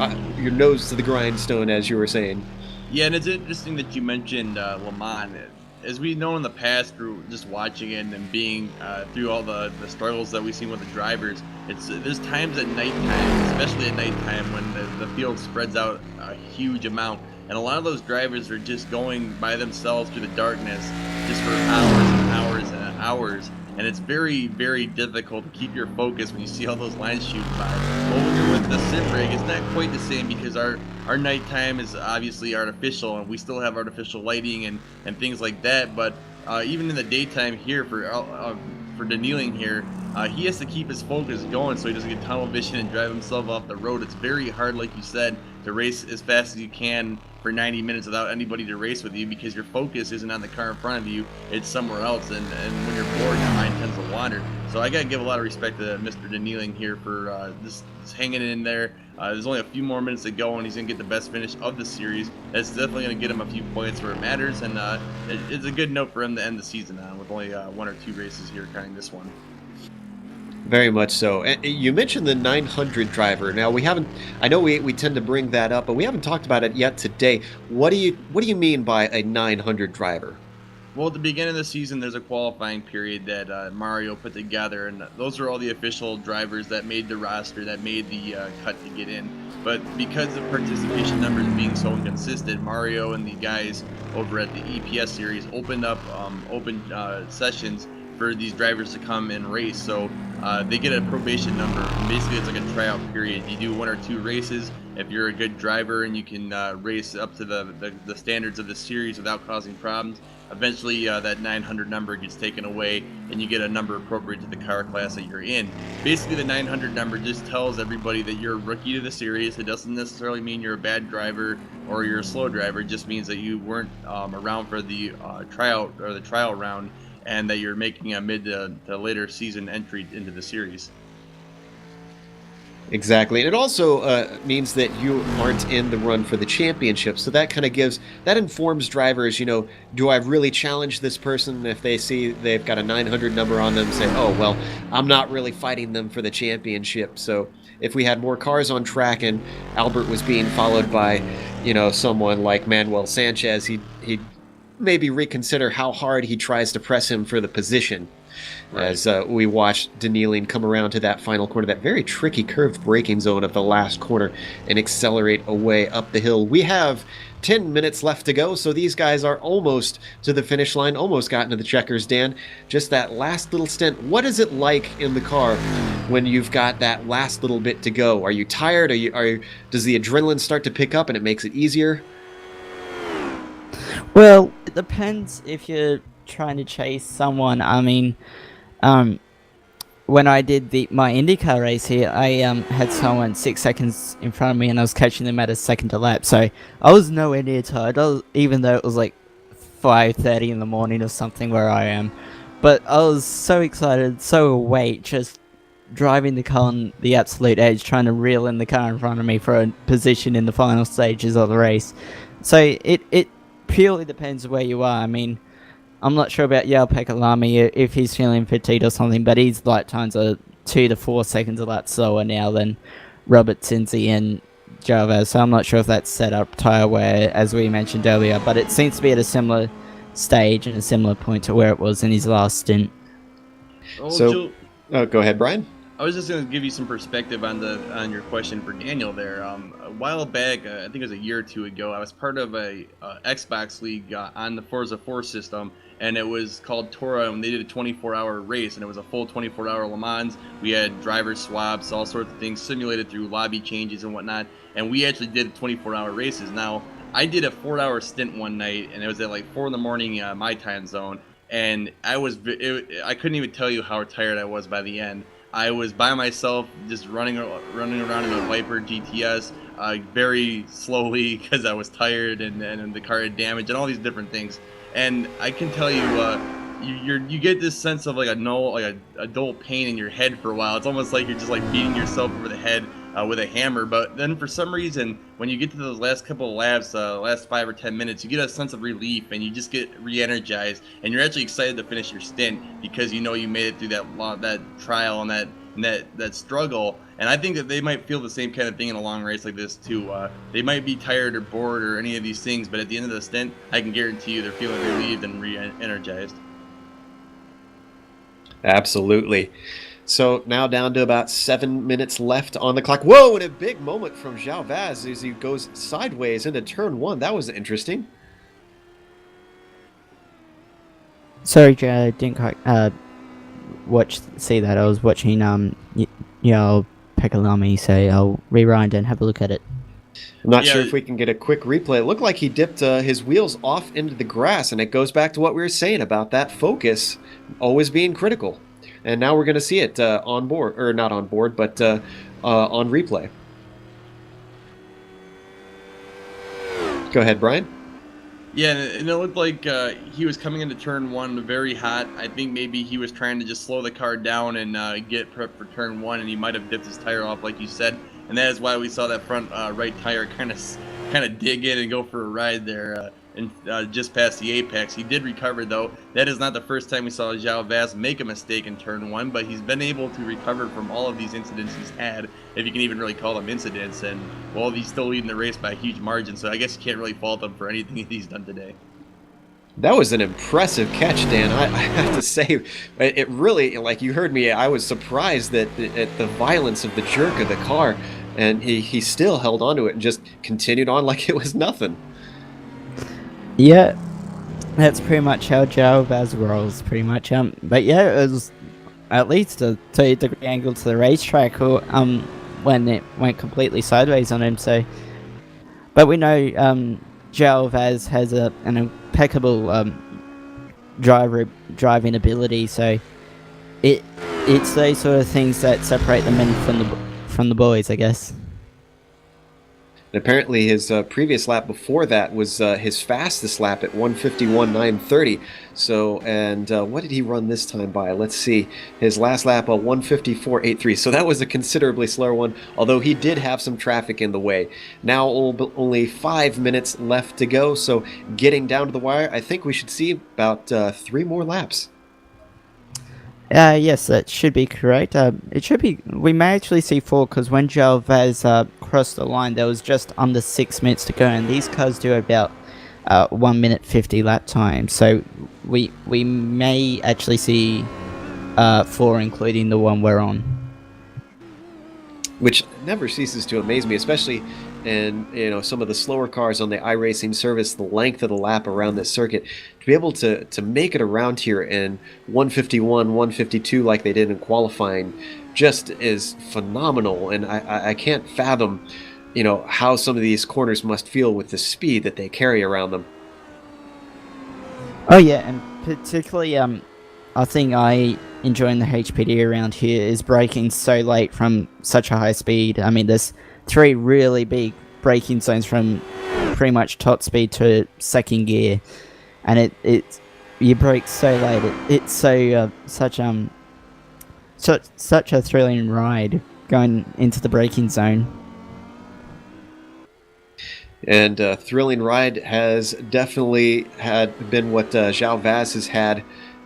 B: nose to the grindstone, as you were saying.
D: Yeah, and it's interesting that you mentioned Le Mans. As we've known in the past through just watching it and being through all the struggles that we've seen with the drivers, there's times at nighttime, especially at nighttime, when the field spreads out a huge amount, and a lot of those drivers are just going by themselves through the darkness just for hours and hours and hours. And it's very, very difficult to keep your focus when you see all those lines shooting by. Well, when you're with the sim rig, it's not quite the same, because our nighttime is obviously artificial, and we still have artificial lighting and things like that. But even in the daytime here for Danielian here, he has to keep his focus going so he doesn't get tunnel vision and drive himself off the road. It's very hard, like you said, to race as fast as you can for 90 minutes without anybody to race with you, because your focus isn't on the car in front of you, it's somewhere else, and when you're bored, your mind tends to wander. So I got to give a lot of respect to Mr. Denealing here for just hanging in there. There's only a few more minutes to go, and he's going to get the best finish of the series. That's definitely going to get him a few points where it matters, and it's a good note for him to end the season on with only 1 or 2 races here, counting this one.
B: Very much so. And you mentioned the 900 driver. Now I know we tend to bring that up, but we haven't talked about it yet today. What do you mean by a 900 driver?
D: Well, at the beginning of the season, there's a qualifying period that Mario put together, and those are all the official drivers that made the roster, that made the cut to get in. But because of participation numbers being so inconsistent, Mario and the guys over at the EPS series opened up open sessions for these drivers to come and race. So they get a probation number. Basically, it's like a tryout period. You do 1 or 2 races. If you're a good driver and you can race up to the standards of the series without causing problems, eventually that 900 number gets taken away and you get a number appropriate to the car class that you're in. Basically, the 900 number just tells everybody that you're a rookie to the series. It doesn't necessarily mean you're a bad driver or you're a slow driver. It just means that you weren't around for the tryout or the trial round, and that you're making a mid to later season entry into the series.
B: Exactly. And it also means that you aren't in the run for the championship. So that kind of informs drivers, do I really challenge this person if they see they've got a 900 number on them, say, oh, well, I'm not really fighting them for the championship. So if we had more cars on track and Albert was being followed by, someone like Manuel Sanchez, he'd maybe reconsider how hard he tries to press him for the position. Right. As we watched Denealing come around to that final corner, that very tricky curved braking zone of the last corner, and accelerate away up the hill. We have 10 minutes left to go, so these guys are almost to the finish line, almost gotten to the checkers. Dan, just that last little stint. What is it like in the car when you've got that last little bit to go? Are you tired? Does the adrenaline start to pick up and it makes it easier?
E: Well, it depends if you're trying to chase someone. I mean, when I did my IndyCar race here, I had someone 6 seconds in front of me and I was catching them at a second to lap, so I was nowhere near tired, even though it was like 5:30 in the morning or something where I am. But I was so excited, so awake, just driving the car on the absolute edge, trying to reel in the car in front of me for a position in the final stages of the race. So it purely depends where you are. I mean, I'm not sure about Pekka Lamy if he's feeling fatigued or something, but his lap times are 2 to 4 seconds a lap slower now than Robert Cincy and Jarvis, so I'm not sure if that's set up tyre wear, as we mentioned earlier, but it seems to be at a similar stage and a similar point to where it was in his last stint.
B: Go ahead, Brian.
D: I was just going to give you some perspective on your question for Daniel there. A while back, I think it was a year or two ago, I was part of a Xbox League on the Forza 4 system, and it was called Tora, and they did a 24-hour race, and it was a full 24-hour Le Mans. We had driver swaps, all sorts of things simulated through lobby changes and whatnot, and we actually did 24-hour races. Now, I did a 4-hour stint one night, and it was at like 4 in the morning my time zone, and I couldn't even tell you how tired I was by the end. I was by myself, just running around in a Viper GTS very slowly because I was tired and the car had damage and all these different things. And I can tell you, you get this sense of like a dull pain in your head for a while. It's almost like you're just like beating yourself over the head with a hammer. But then for some reason, when you get to those last couple of laps, last 5 or 10 minutes, you get a sense of relief and you just get re-energized, and you're actually excited to finish your stint because you know you made it through that trial and that struggle. And I think that they might feel the same kind of thing in a long race like this too. They might be tired or bored or any of these things, but at the end of the stint, I can guarantee you they're feeling relieved and re-energized.
B: Absolutely. So now down to about 7 minutes left on the clock. Whoa, and a big moment from João Vaz as he goes sideways into turn 1. That was interesting.
E: Sorry, Joe, I didn't quite see that. I was watching Pekka Lamy, so I'll rewind and have a look at it.
B: I'm not sure if we can get a quick replay. It looked like he dipped his wheels off into the grass, and it goes back to what we were saying about that focus always being critical. And now we're going to see it on board, or not on board, but on replay. Go ahead, Brian.
D: Yeah, and it looked like he was coming into turn one very hot. I think maybe he was trying to just slow the car down and get prepped for turn one, and he might have dipped his tire off, like you said, and that is why we saw that front right tire kind of dig in and go for a ride there. And just past the apex. He did recover, though. That is not the first time we saw João Vaz make a mistake in turn one, but he's been able to recover from all of these incidents he's had, if you can even really call them incidents, and well, he's still leading the race by a huge margin, so I guess you can't really fault him for anything he's done today.
B: That was an impressive catch, Dan. I have to say, it really, like you heard me, I was surprised at the violence of the jerk of the car, and he still held onto it and just continued on like it was nothing.
E: Yeah, that's pretty much how João Vaz rolls, pretty much. But yeah, it was at least a 30-degree angle to the racetrack, or when it went completely sideways on him. So, but we know João Vaz has an impeccable driving ability. So it's those sort of things that separate the men from the boys, I guess.
B: And apparently his previous lap before that was his fastest lap at 1:51.930. So, and what did he run this time by? Let's see. His last lap, 1:54.83. So that was a considerably slower one, although he did have some traffic in the way. Now only 5 minutes left to go, so getting down to the wire, I think we should see about 3 more laps.
E: Yes, that should be correct. It should be. We may actually see 4, because when João Vaz crossed the line, there was just under 6 minutes to go, and these cars do about 1 minute 50 lap time. So we may actually see 4, including the one we're on.
B: Which never ceases to amaze me, especially in some of the slower cars on the iRacing service, the length of the lap around this circuit, to be able to make it around here in 1:51, 1:52 like they did in qualifying, just is phenomenal. And I can't fathom, how some of these corners must feel with the speed that they carry around them.
E: Oh yeah, and particularly I think I enjoying the HPD around here is braking so late from such a high speed. I mean, there's 3 really big braking zones from pretty much top speed to second gear, and you brake so late. It's so such a thrilling ride going into the braking zone.
B: And thrilling ride has definitely been what João Vaz has had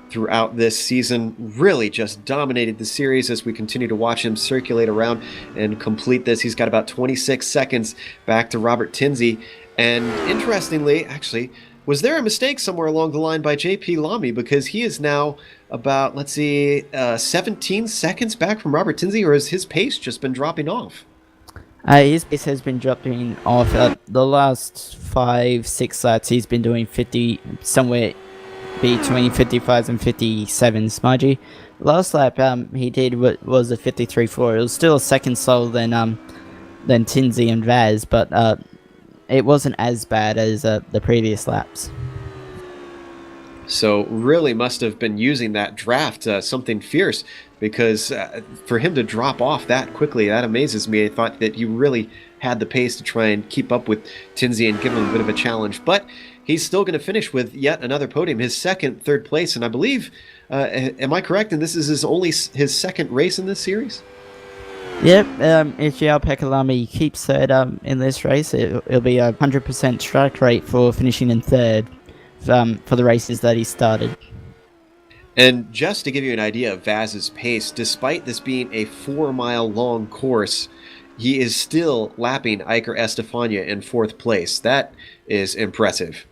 B: throughout this season. Really just dominated the series as we continue to watch him circulate around and complete this. He's got about 26 seconds back to Robert Tinsley. And interestingly, actually, was there a mistake somewhere along the line by JP Lamy? Because he is now about, 17 seconds back from Robert Tinsley, or has his pace just been dropping off?
E: His pace has been dropping off. The last 5-6 laps, he's been doing 50, somewhere between 55s and 57s, mind you. Last lap he did was a 53.4. It was still a second slower than Tinsley and Vaz, but it wasn't as bad as the previous laps.
B: So really must have been using that draft something fierce, because for him to drop off that quickly, that amazes me. I thought that he really had the pace to try and keep up with Tinsley and give him a bit of a challenge. But he's still going to finish with yet another podium, his third place. And I believe, am I correct? And this is his second race in this series?
E: Yep, if João Lamy keeps third in this race, it'll be a 100% strike rate for finishing in third for the races that he started.
B: And just to give you an idea of Vaz's pace, despite this being a 4-mile long course, he is still lapping Iker Estefania in 4th place. That is impressive.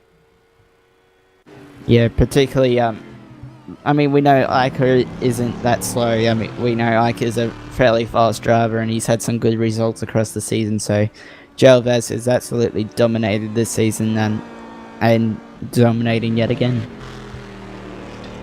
E: Yeah, particularly, I mean, we know Iker isn't that slow. I mean, we know Iker is a fairly fast driver, and he's had some good results across the season. So, João Vaz has absolutely dominated this season and dominating yet again.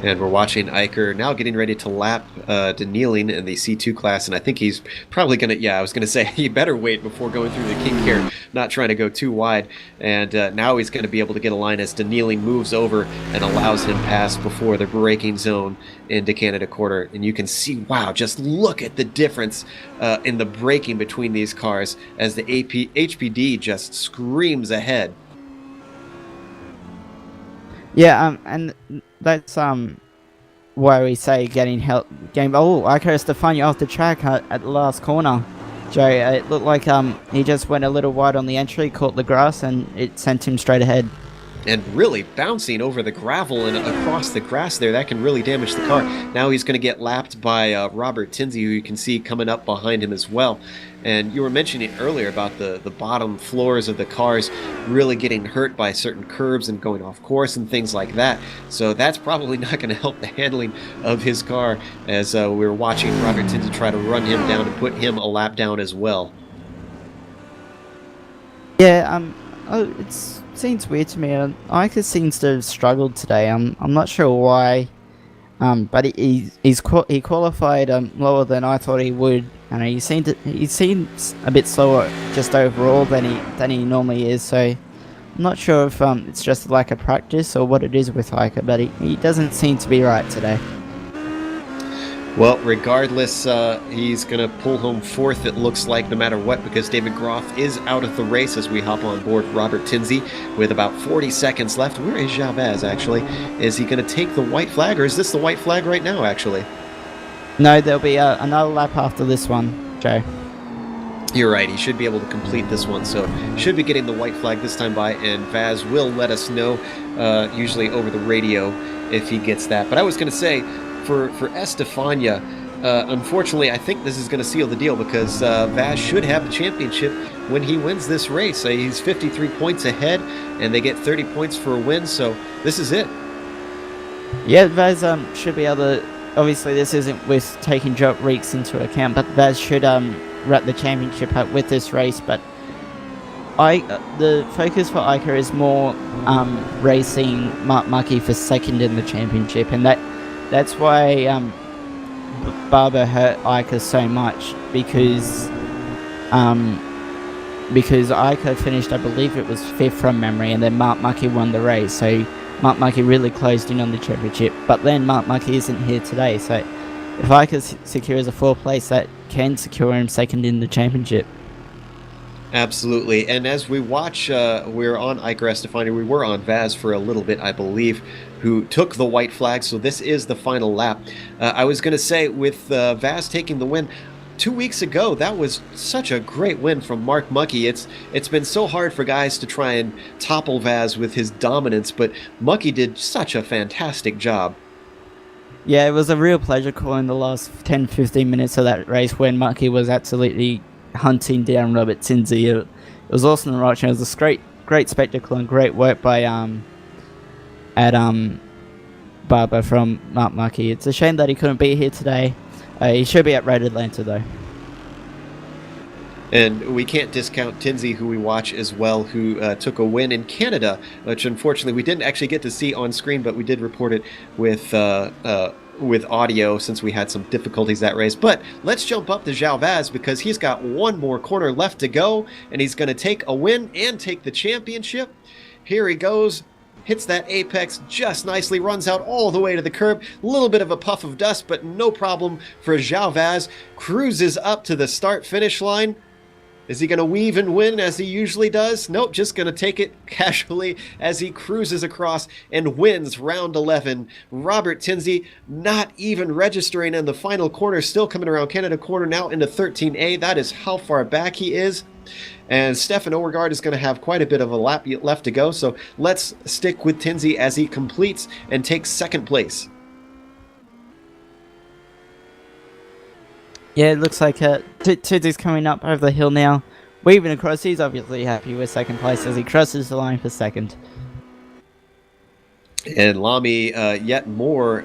B: And we're watching Iker now getting ready to lap Danielin in the C2 class, and I think he's probably going to, I was going to say, he better wait before going through the kink here, not trying to go too wide. And now he's going to be able to get a line as Danielin moves over and allows him pass before the braking zone into Canada Quarter. And you can see, wow, just look at the difference in the braking between these cars as the HPD just screams ahead.
E: Yeah, and that's why we say getting help. Iker Stefania off the track at the last corner. Joe, it looked like he just went a little wide on the entry, caught the grass, and it sent him straight ahead.
B: And really bouncing over the gravel and across the grass there, that can really damage the car. Now he's going to get lapped by Robert Tinsey, who you can see coming up behind him as well. And you were mentioning earlier about the bottom floors of the cars really getting hurt by certain curbs and going off course and things like that. So that's probably not going to help the handling of his car, as we were watching Robert Tinsey try to run him down and put him a lap down as well.
E: Yeah, it seems weird to me. Iker seems to have struggled today. I'm not sure why. But he qualified lower than I thought he would, and he seems a bit slower just overall than he normally is. So I'm not sure if it's just lack of practice or what it is with Iker, but he doesn't seem to be right today.
B: Well, regardless, he's going to pull home fourth, it looks like, no matter what, because David Groff is out of the race as we hop on board Robert Tinsey with about 40 seconds left. Where is Chavez, actually? Is he going to take the white flag, or is this the white flag right now, actually?
E: No, there'll be another lap after this one, Joe.
B: You're right, he should be able to complete this one, so should be getting the white flag this time by, and Vaz will let us know, usually over the radio, if he gets that. But I was going to say, for Estefania, unfortunately, I think this is going to seal the deal, because Vaz should have the championship when he wins this race. He's 53 points ahead, and they get 30 points for a win, so this is it.
E: Yeah, Vaz should be able to. Obviously, this isn't with taking drop reeks into account, but Vaz should wrap the championship up with this race. But the focus for Iker is more racing Mark Mucky for second in the championship, and that's why Barber hurt Iker so much, because Iker finished, I believe it was 5th from memory, and then Mark Mucky won the race. So Mark Mucky really closed in on the championship. But then Mark Mucky isn't here today, so if Iker secures a 4th place, that can secure him second in the championship.
B: Absolutely, and as we watch, we're on Iker Estefania. We were on Vaz for a little bit, I believe, who took the white flag, so this is the final lap. I was going to say, with Vaz taking the win, 2 weeks ago, that was such a great win from Mark Mucky. It's been so hard for guys to try and topple Vaz with his dominance, but Mucky did such a fantastic job.
E: Yeah, it was a real pleasure calling the last 10-15 minutes of that race when Mucky was absolutely hunting down Robert Tinsey. It was awesome to watch. It was a great spectacle and great work by Barber from Mark Mucky. It's a shame that he couldn't be here today. He should be at Road Atlanta though.
B: And we can't discount Tinsey, who we watch as well, who took a win in Canada, which unfortunately we didn't actually get to see on screen, but we did report it with audio since we had some difficulties that race. But let's jump up to Chavez, because he's got one more corner left to go, and he's going to take a win and take the championship. Here he goes. Hits that apex just nicely, runs out all the way to the curb. A little bit of a puff of dust, but no problem for Chavez. Cruises up to the start-finish line. Is he going to weave and win as he usually does? Nope, just going to take it casually as he cruises across and wins round 11. Robert Tinsey not even registering in the final corner, still coming around Canada corner now into 13A. That is how far back he is. And Stefan Overgaard is going to have quite a bit of a lap left to go, so let's stick with Tinsey as he completes and takes second place.
E: Yeah, it looks like Tinsey's coming up over the hill now. Weaving across, he's obviously happy with second place as he crosses the line for second.
B: And Lamy, yet more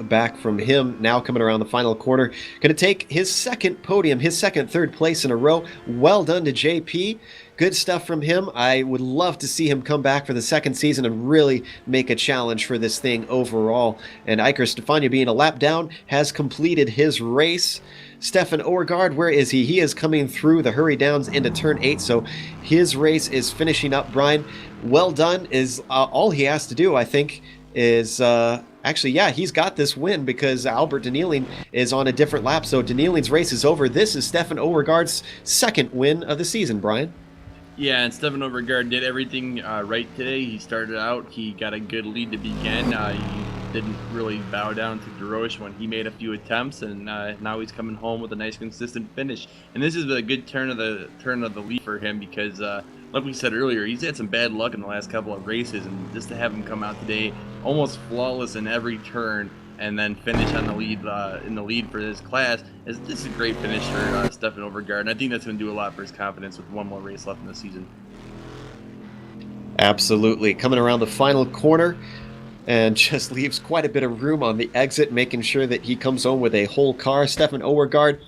B: back from him, now coming around the final corner. Going to take his second podium, his third place in a row. Well done to JP. Good stuff from him. I would love to see him come back for the second season and really make a challenge for this thing overall. And Iker Stefania, being a lap down, has completed his race. Stefan Overgaard, where is he? He is coming through the hurry downs into turn 8, so his race is finishing up. Brian, well done. Is all he has to do, I think, is actually, yeah, he's got this win because Albert Denieling is on a different lap, so Denieling's race is over. This is Stefan Overgaard's second win of the season, Brian.
D: Yeah, and Stefan Overgaard did everything right today. He started out, he got a good lead to begin. He didn't really bow down to DeRoche when he made a few attempts, and now he's coming home with a nice, consistent finish. And this is a good turn of the lead for him because, like we said earlier, he's had some bad luck in the last couple of races, and just to have him come out today almost flawless in every turn, and then finish on the lead in the lead for this class this is a great finish for Stefan Overgaard, and I think that's going to do a lot for his confidence with one more race left in the season.
B: Absolutely. Coming around the final corner and just leaves quite a bit of room on the exit, making sure that he comes home with a whole car. Stefan Overgaard,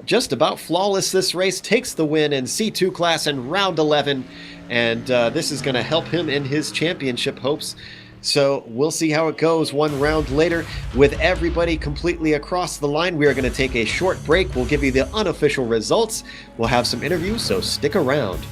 B: just about flawless this race, takes the win in C2 class in round 11, and this is going to help him in his championship hopes. So we'll see how it goes one round later. With everybody completely across the line, we are going to take a short break. We'll give you the unofficial results. We'll have some interviews, so stick around.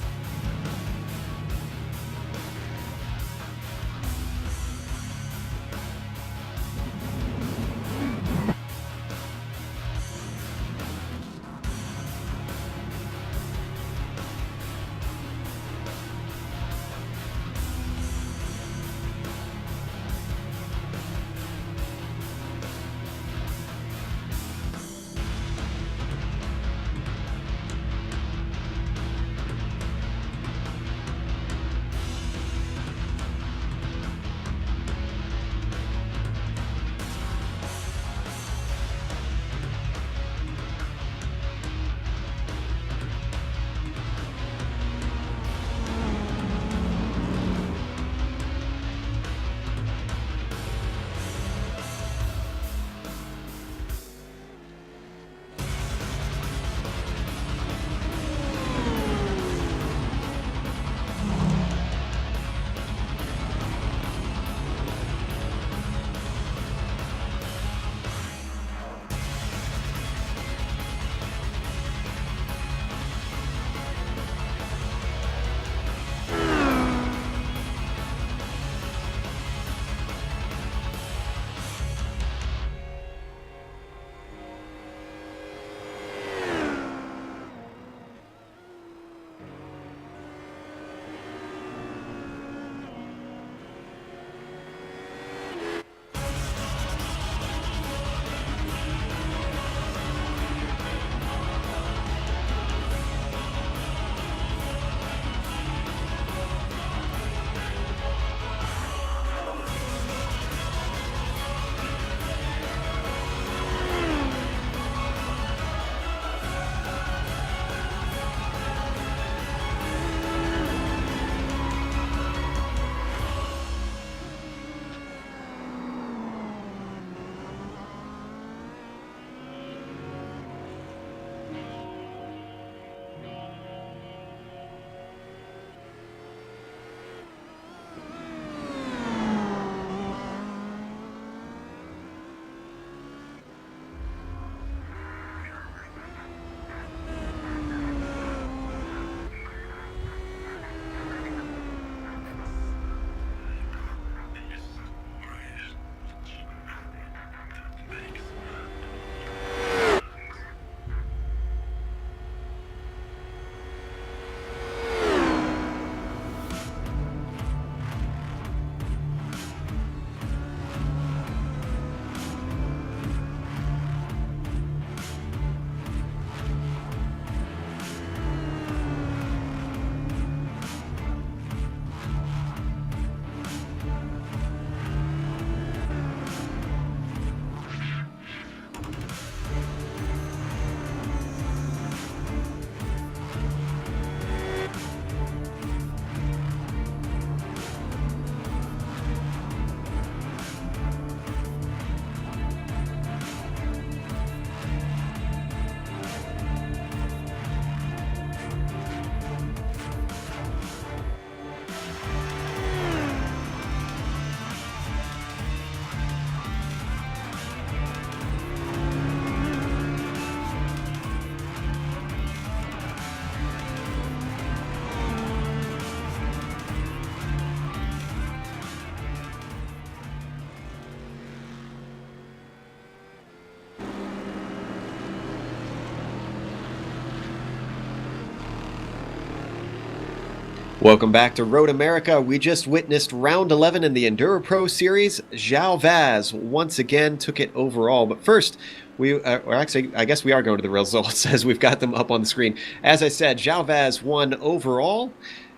B: Welcome back to Road America. We just witnessed round 11 in the EnduroPro series. João Vaz once again took it overall. But first, or actually, I guess we are going to the results as we've got them up on the screen. As I said, João Vaz won overall.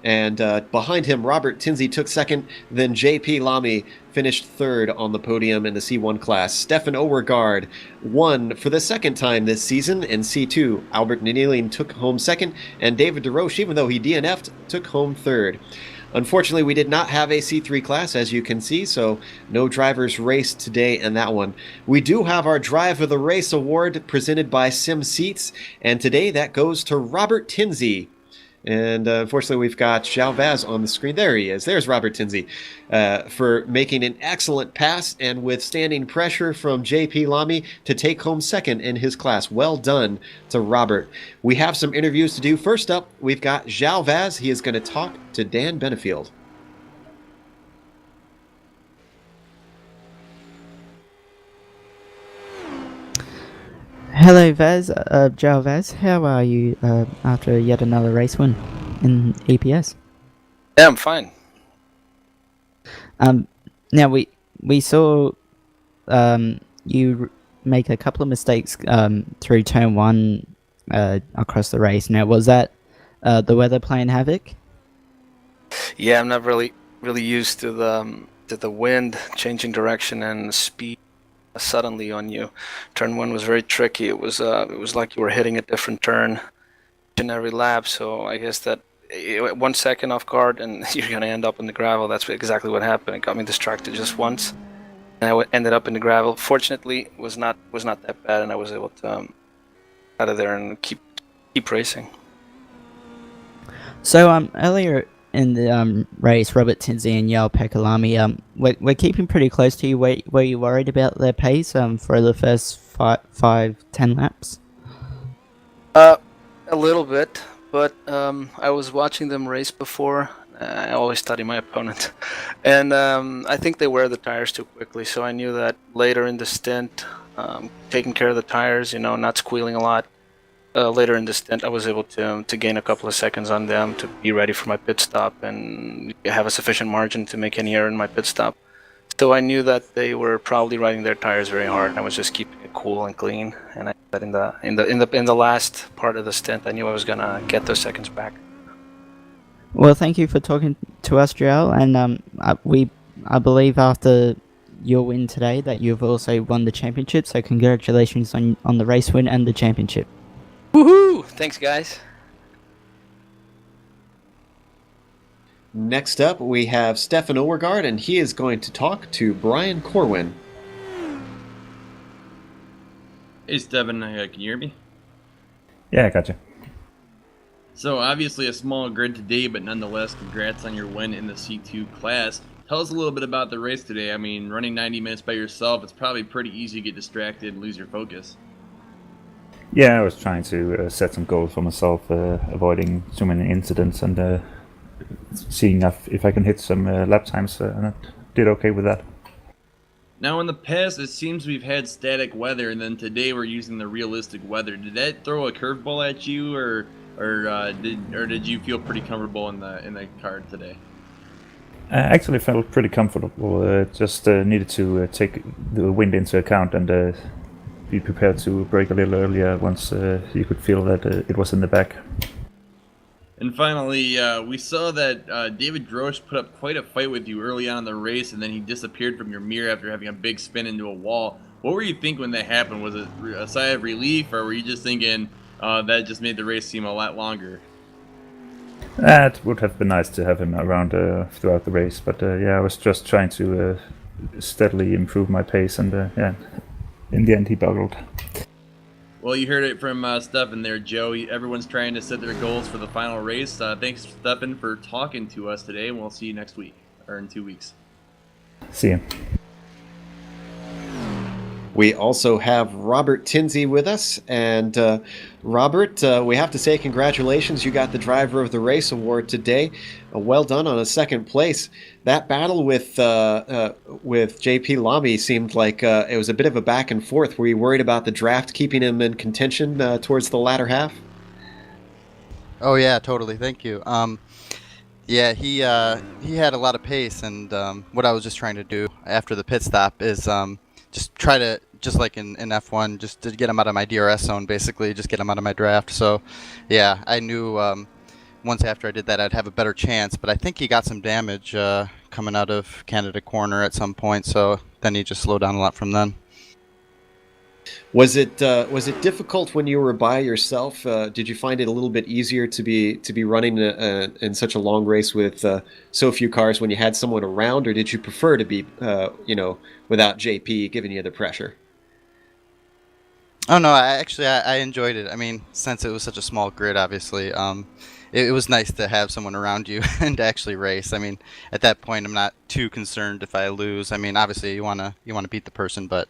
B: And behind him, Robert Tinsley took second. Then J.P. Lamy finished third on the podium in the C1 class. Stefan Overgaard won for the second time this season in C2. Albert Nanielian took home second. And David DeRoche, even though he DNF'd, took home third. Unfortunately, we did not have a C3 class, as you can see, so no drivers raced today in that one. We do have our Drive of the Race award presented by Sim Seats, and today that goes to Robert Tinsley. And unfortunately, we've got João Vaz on the screen. There he is. There's Robert Tinsley for making an excellent pass and withstanding pressure from J.P. Lamy to take home second in his class. Well done to Robert. We have some interviews to do. First up, we've got João Vaz. He is going to talk to Dan Benefield.
E: Hello, Vaz. João Vaz, how are you after yet another race win in EPS?
F: Yeah, I'm fine.
E: Now we saw you make a couple of mistakes through turn one across the race. Now, was that the weather playing havoc?
F: Yeah, I'm not really used to the wind changing direction and speed suddenly on you. Turn one was very tricky. It was like you were hitting a different turn in every lap. So I guess that 1 second off guard and you're gonna end up in the gravel. That's exactly what happened. It got me distracted just once, and I ended up in the gravel. Fortunately, it was not that bad, and I was able to out of there and keep racing.
E: So earlier in the race, Robert Tinsley and Yao Pekalami, we're keeping pretty close to you. Were you worried about their pace for the first 5-10 laps?
F: A little bit, but I was watching them race before. I always study my opponent, and I think they wear the tires too quickly. So I knew that later in the stint, taking care of the tires, not squealing a lot. Later in the stint, I was able to gain a couple of seconds on them to be ready for my pit stop and have a sufficient margin to make any error in my pit stop. So I knew that they were probably riding their tires very hard, and I was just keeping it cool and clean. And I that in the last part of the stint, I knew I was gonna get those seconds back.
E: Well, thank you for talking to us, Joel. And I believe after your win today that you've also won the championship. So congratulations on the race win and the championship.
F: Woohoo! Thanks, guys.
B: Next up, we have Stefan Overgaard, and he is going to talk to Brian Corwin.
D: Hey, Stefan, can you hear me?
G: Yeah, I got you.
D: So, obviously a small grid today, but nonetheless, congrats on your win in the C2 class. Tell us a little bit about the race today. I mean, running 90 minutes by yourself, it's probably pretty easy to get distracted and lose your focus.
G: Yeah, I was trying to set some goals for myself, avoiding so many incidents and seeing if I can hit some lap times, and I did okay with that.
D: Now, in the past, it seems we've had static weather, and then today we're using the realistic weather. Did that throw a curveball at you, or did you feel pretty comfortable in the car today?
G: I actually felt pretty comfortable. Just needed to take the wind into account and be prepared to brake a little earlier once you could feel that it was in the back.
D: And finally, we saw that David Drosch put up quite a fight with you early on in the race, and then he disappeared from your mirror after having a big spin into a wall. What were you thinking when that happened? Was it a sigh of relief, or were you just thinking that just made the race seem a lot longer?
G: It would have been nice to have him around throughout the race, but yeah, I was just trying to steadily improve my pace, and yeah, in the end he boggled.
D: Well, you heard it from Stefan there, Joe. Everyone's trying to set their goals for the final race. Thanks, Stefan, for talking to us today, and we'll see you next week, or in 2 weeks.
G: See you.
B: We also have Robert Tinsley with us, and Robert, we have to say congratulations. You got the Driver of the Race award today. Well done on a second place. That battle with J.P. Lamy seemed like it was a bit of a back and forth. Were you worried about the draft keeping him in contention towards the latter half?
C: Oh yeah, totally. Thank you.
H: Yeah, he had a lot of pace, and what I was just trying to do after the pit stop is just try to, just like in F1, just to get him out of my DRS zone, basically, just get him out of my draft. So, yeah, I knew once after I did that I'd have a better chance, but I think he got some damage coming out of Canada corner at some point, so then he just slowed down a lot from then.
B: Was it difficult when you were by yourself? Did you find it a little bit easier to be running in such a long race with so few cars when you had someone around, or did you prefer to be without JP giving you the pressure?
H: Oh no, I enjoyed it. I mean, since it was such a small grid, obviously, it was nice to have someone around you and to actually race. I mean, at that point, I'm not too concerned if I lose. I mean, obviously, you wanna beat the person, but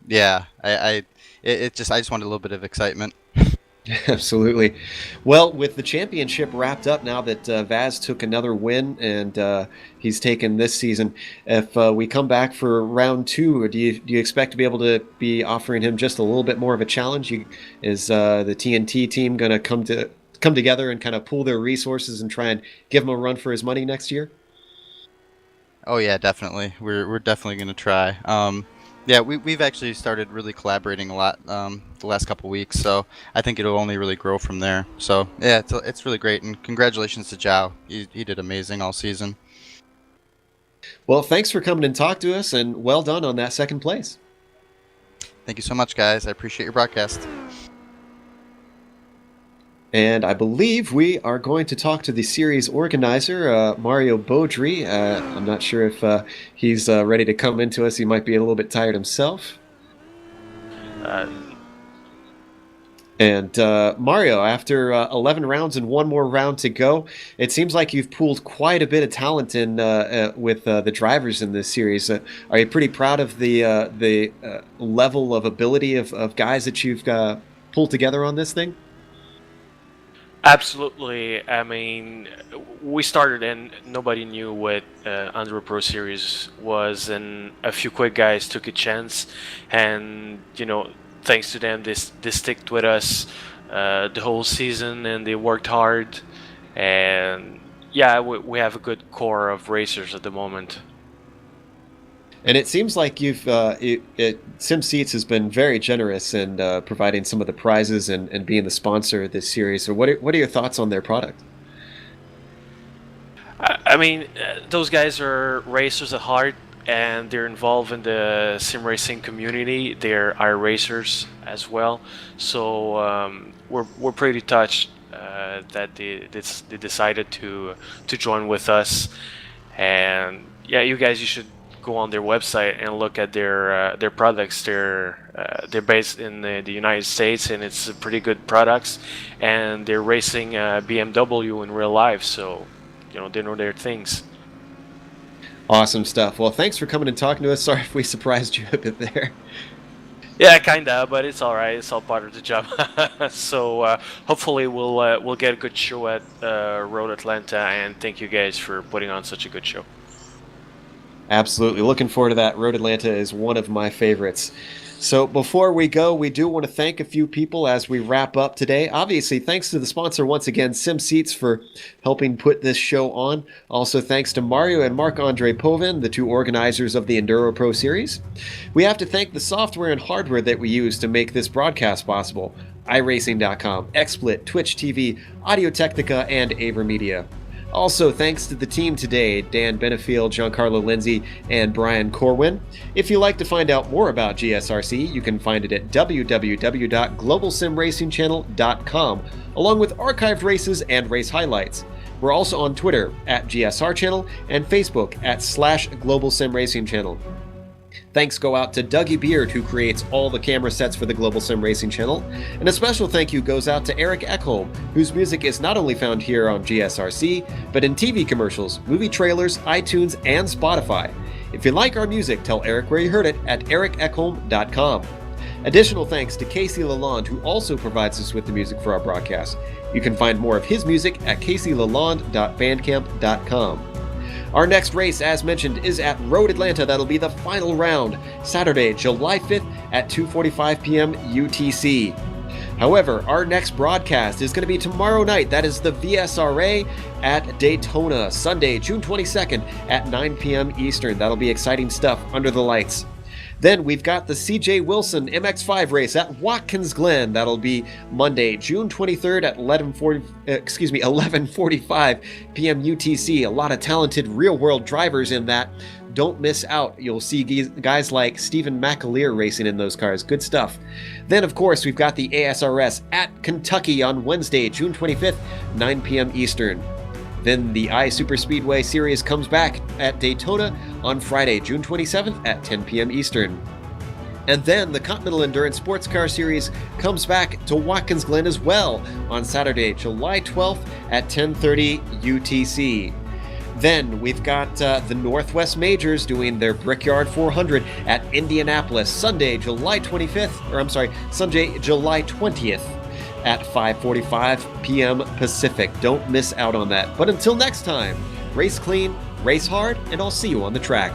H: yeah, I just wanted a little bit of excitement.
B: Absolutely. Well, with the championship wrapped up now that Vaz took another win and he's taken this season, if we come back for round 2, do you expect to be able to be offering him just a little bit more of a challenge? Is the TNT team going to come together and kind of pool their resources and try and give him a run for his money next year?
H: Oh yeah, definitely. We're definitely going to try. Yeah, we've actually started really collaborating a lot the last couple weeks, so I think it'll only really grow from there. So yeah, it's really great, and congratulations to Zhao. He did amazing all season.
B: Well, thanks for coming and talk to us, and well done on that second place.
H: Thank you so much, guys. I appreciate your broadcast.
B: And I believe we are going to talk to the series organizer, Mario Beaudry. I'm not sure if he's ready to come into us. He might be a little bit tired himself. And Mario, after 11 rounds and one more round to go, it seems like you've pooled quite a bit of talent in with the drivers in this series. Are you pretty proud of the level of ability of guys that you've pulled together on this thing?
I: Absolutely. I mean, we started and nobody knew what EnduroPro series was, and a few quick guys took a chance, and thanks to them, they sticked with us the whole season, and they worked hard, and yeah, we have a good core of racers at the moment.
B: And it seems like you've SimSeats has been very generous in providing some of the prizes and being the sponsor of this series. So what are your thoughts on their product?
I: I mean, those guys are racers at heart, and they're involved in the sim racing community. They're iRacers as well, so we're pretty touched that they decided to join with us. And yeah, you should go on their website and look at their products. They're based in the United States, and it's pretty good products, and they're racing BMW in real life, so they know their things.
B: Awesome stuff. Well, thanks for coming and talking to us. Sorry if we surprised you a bit there.
I: Yeah, kinda, but it's all right. It's all part of the job. So hopefully we'll get a good show at Road Atlanta, and thank you guys for putting on such a good show.
B: Absolutely. Looking forward to that. Road Atlanta is one of my favorites. So before we go, we do want to thank a few people as we wrap up today. Obviously, thanks to the sponsor once again, SimSeats, for helping put this show on. Also, thanks to Mario and Marc-Andre Povin, the two organizers of the EnduroPro series. We have to thank the software and hardware that we use to make this broadcast possible. iRacing.com, XSplit, Twitch TV, Audio Technica, and AverMedia. Also, thanks to the team today, Dan Benefield, Giancarlo Lindsay, and Brian Corwin. If you'd like to find out more about GSRC, you can find it at www.globalsimracingchannel.com, along with archived races and race highlights. We're also on Twitter at GSR Channel and Facebook at /GlobalSimRacingChannel. Thanks go out to Dougie Beard, who creates all the camera sets for the Global Sim Racing channel. And a special thank you goes out to Eric Ekholm, whose music is not only found here on GSRC, but in TV commercials, movie trailers, iTunes, and Spotify. If you like our music, tell Eric where you heard it at ericekholm.com. Additional thanks to Casey Lalonde, who also provides us with the music for our broadcast. You can find more of his music at caseylalonde.bandcamp.com. Our next race, as mentioned, is at Road Atlanta. That'll be the final round, Saturday, July 5th at 2:45 p.m. UTC. However, our next broadcast is going to be tomorrow night. That is the VSRA at Daytona, Sunday, June 22nd at 9 p.m. Eastern. That'll be exciting stuff under the lights. Then we've got the CJ Wilson MX5 race at Watkins Glen. That'll be Monday, June 23rd at 11:45 p.m. UTC. A lot of talented real-world drivers in that. Don't miss out. You'll see guys like Stephen McAleer racing in those cars. Good stuff. Then, of course, we've got the ASRS at Kentucky on Wednesday, June 25th, 9 p.m. Eastern. Then the iSuperspeedway Series comes back at Daytona on Friday, June 27th at 10 p.m. Eastern. And then the Continental Endurance Sports Car Series comes back to Watkins Glen as well on Saturday, July 12th at 10:30 UTC. Then we've got the Northwest Majors doing their Brickyard 400 at Indianapolis, Sunday, July 20th at 5:45 p.m. Pacific. Don't miss out on that. But until next time, race clean, race hard, and I'll see you on the track.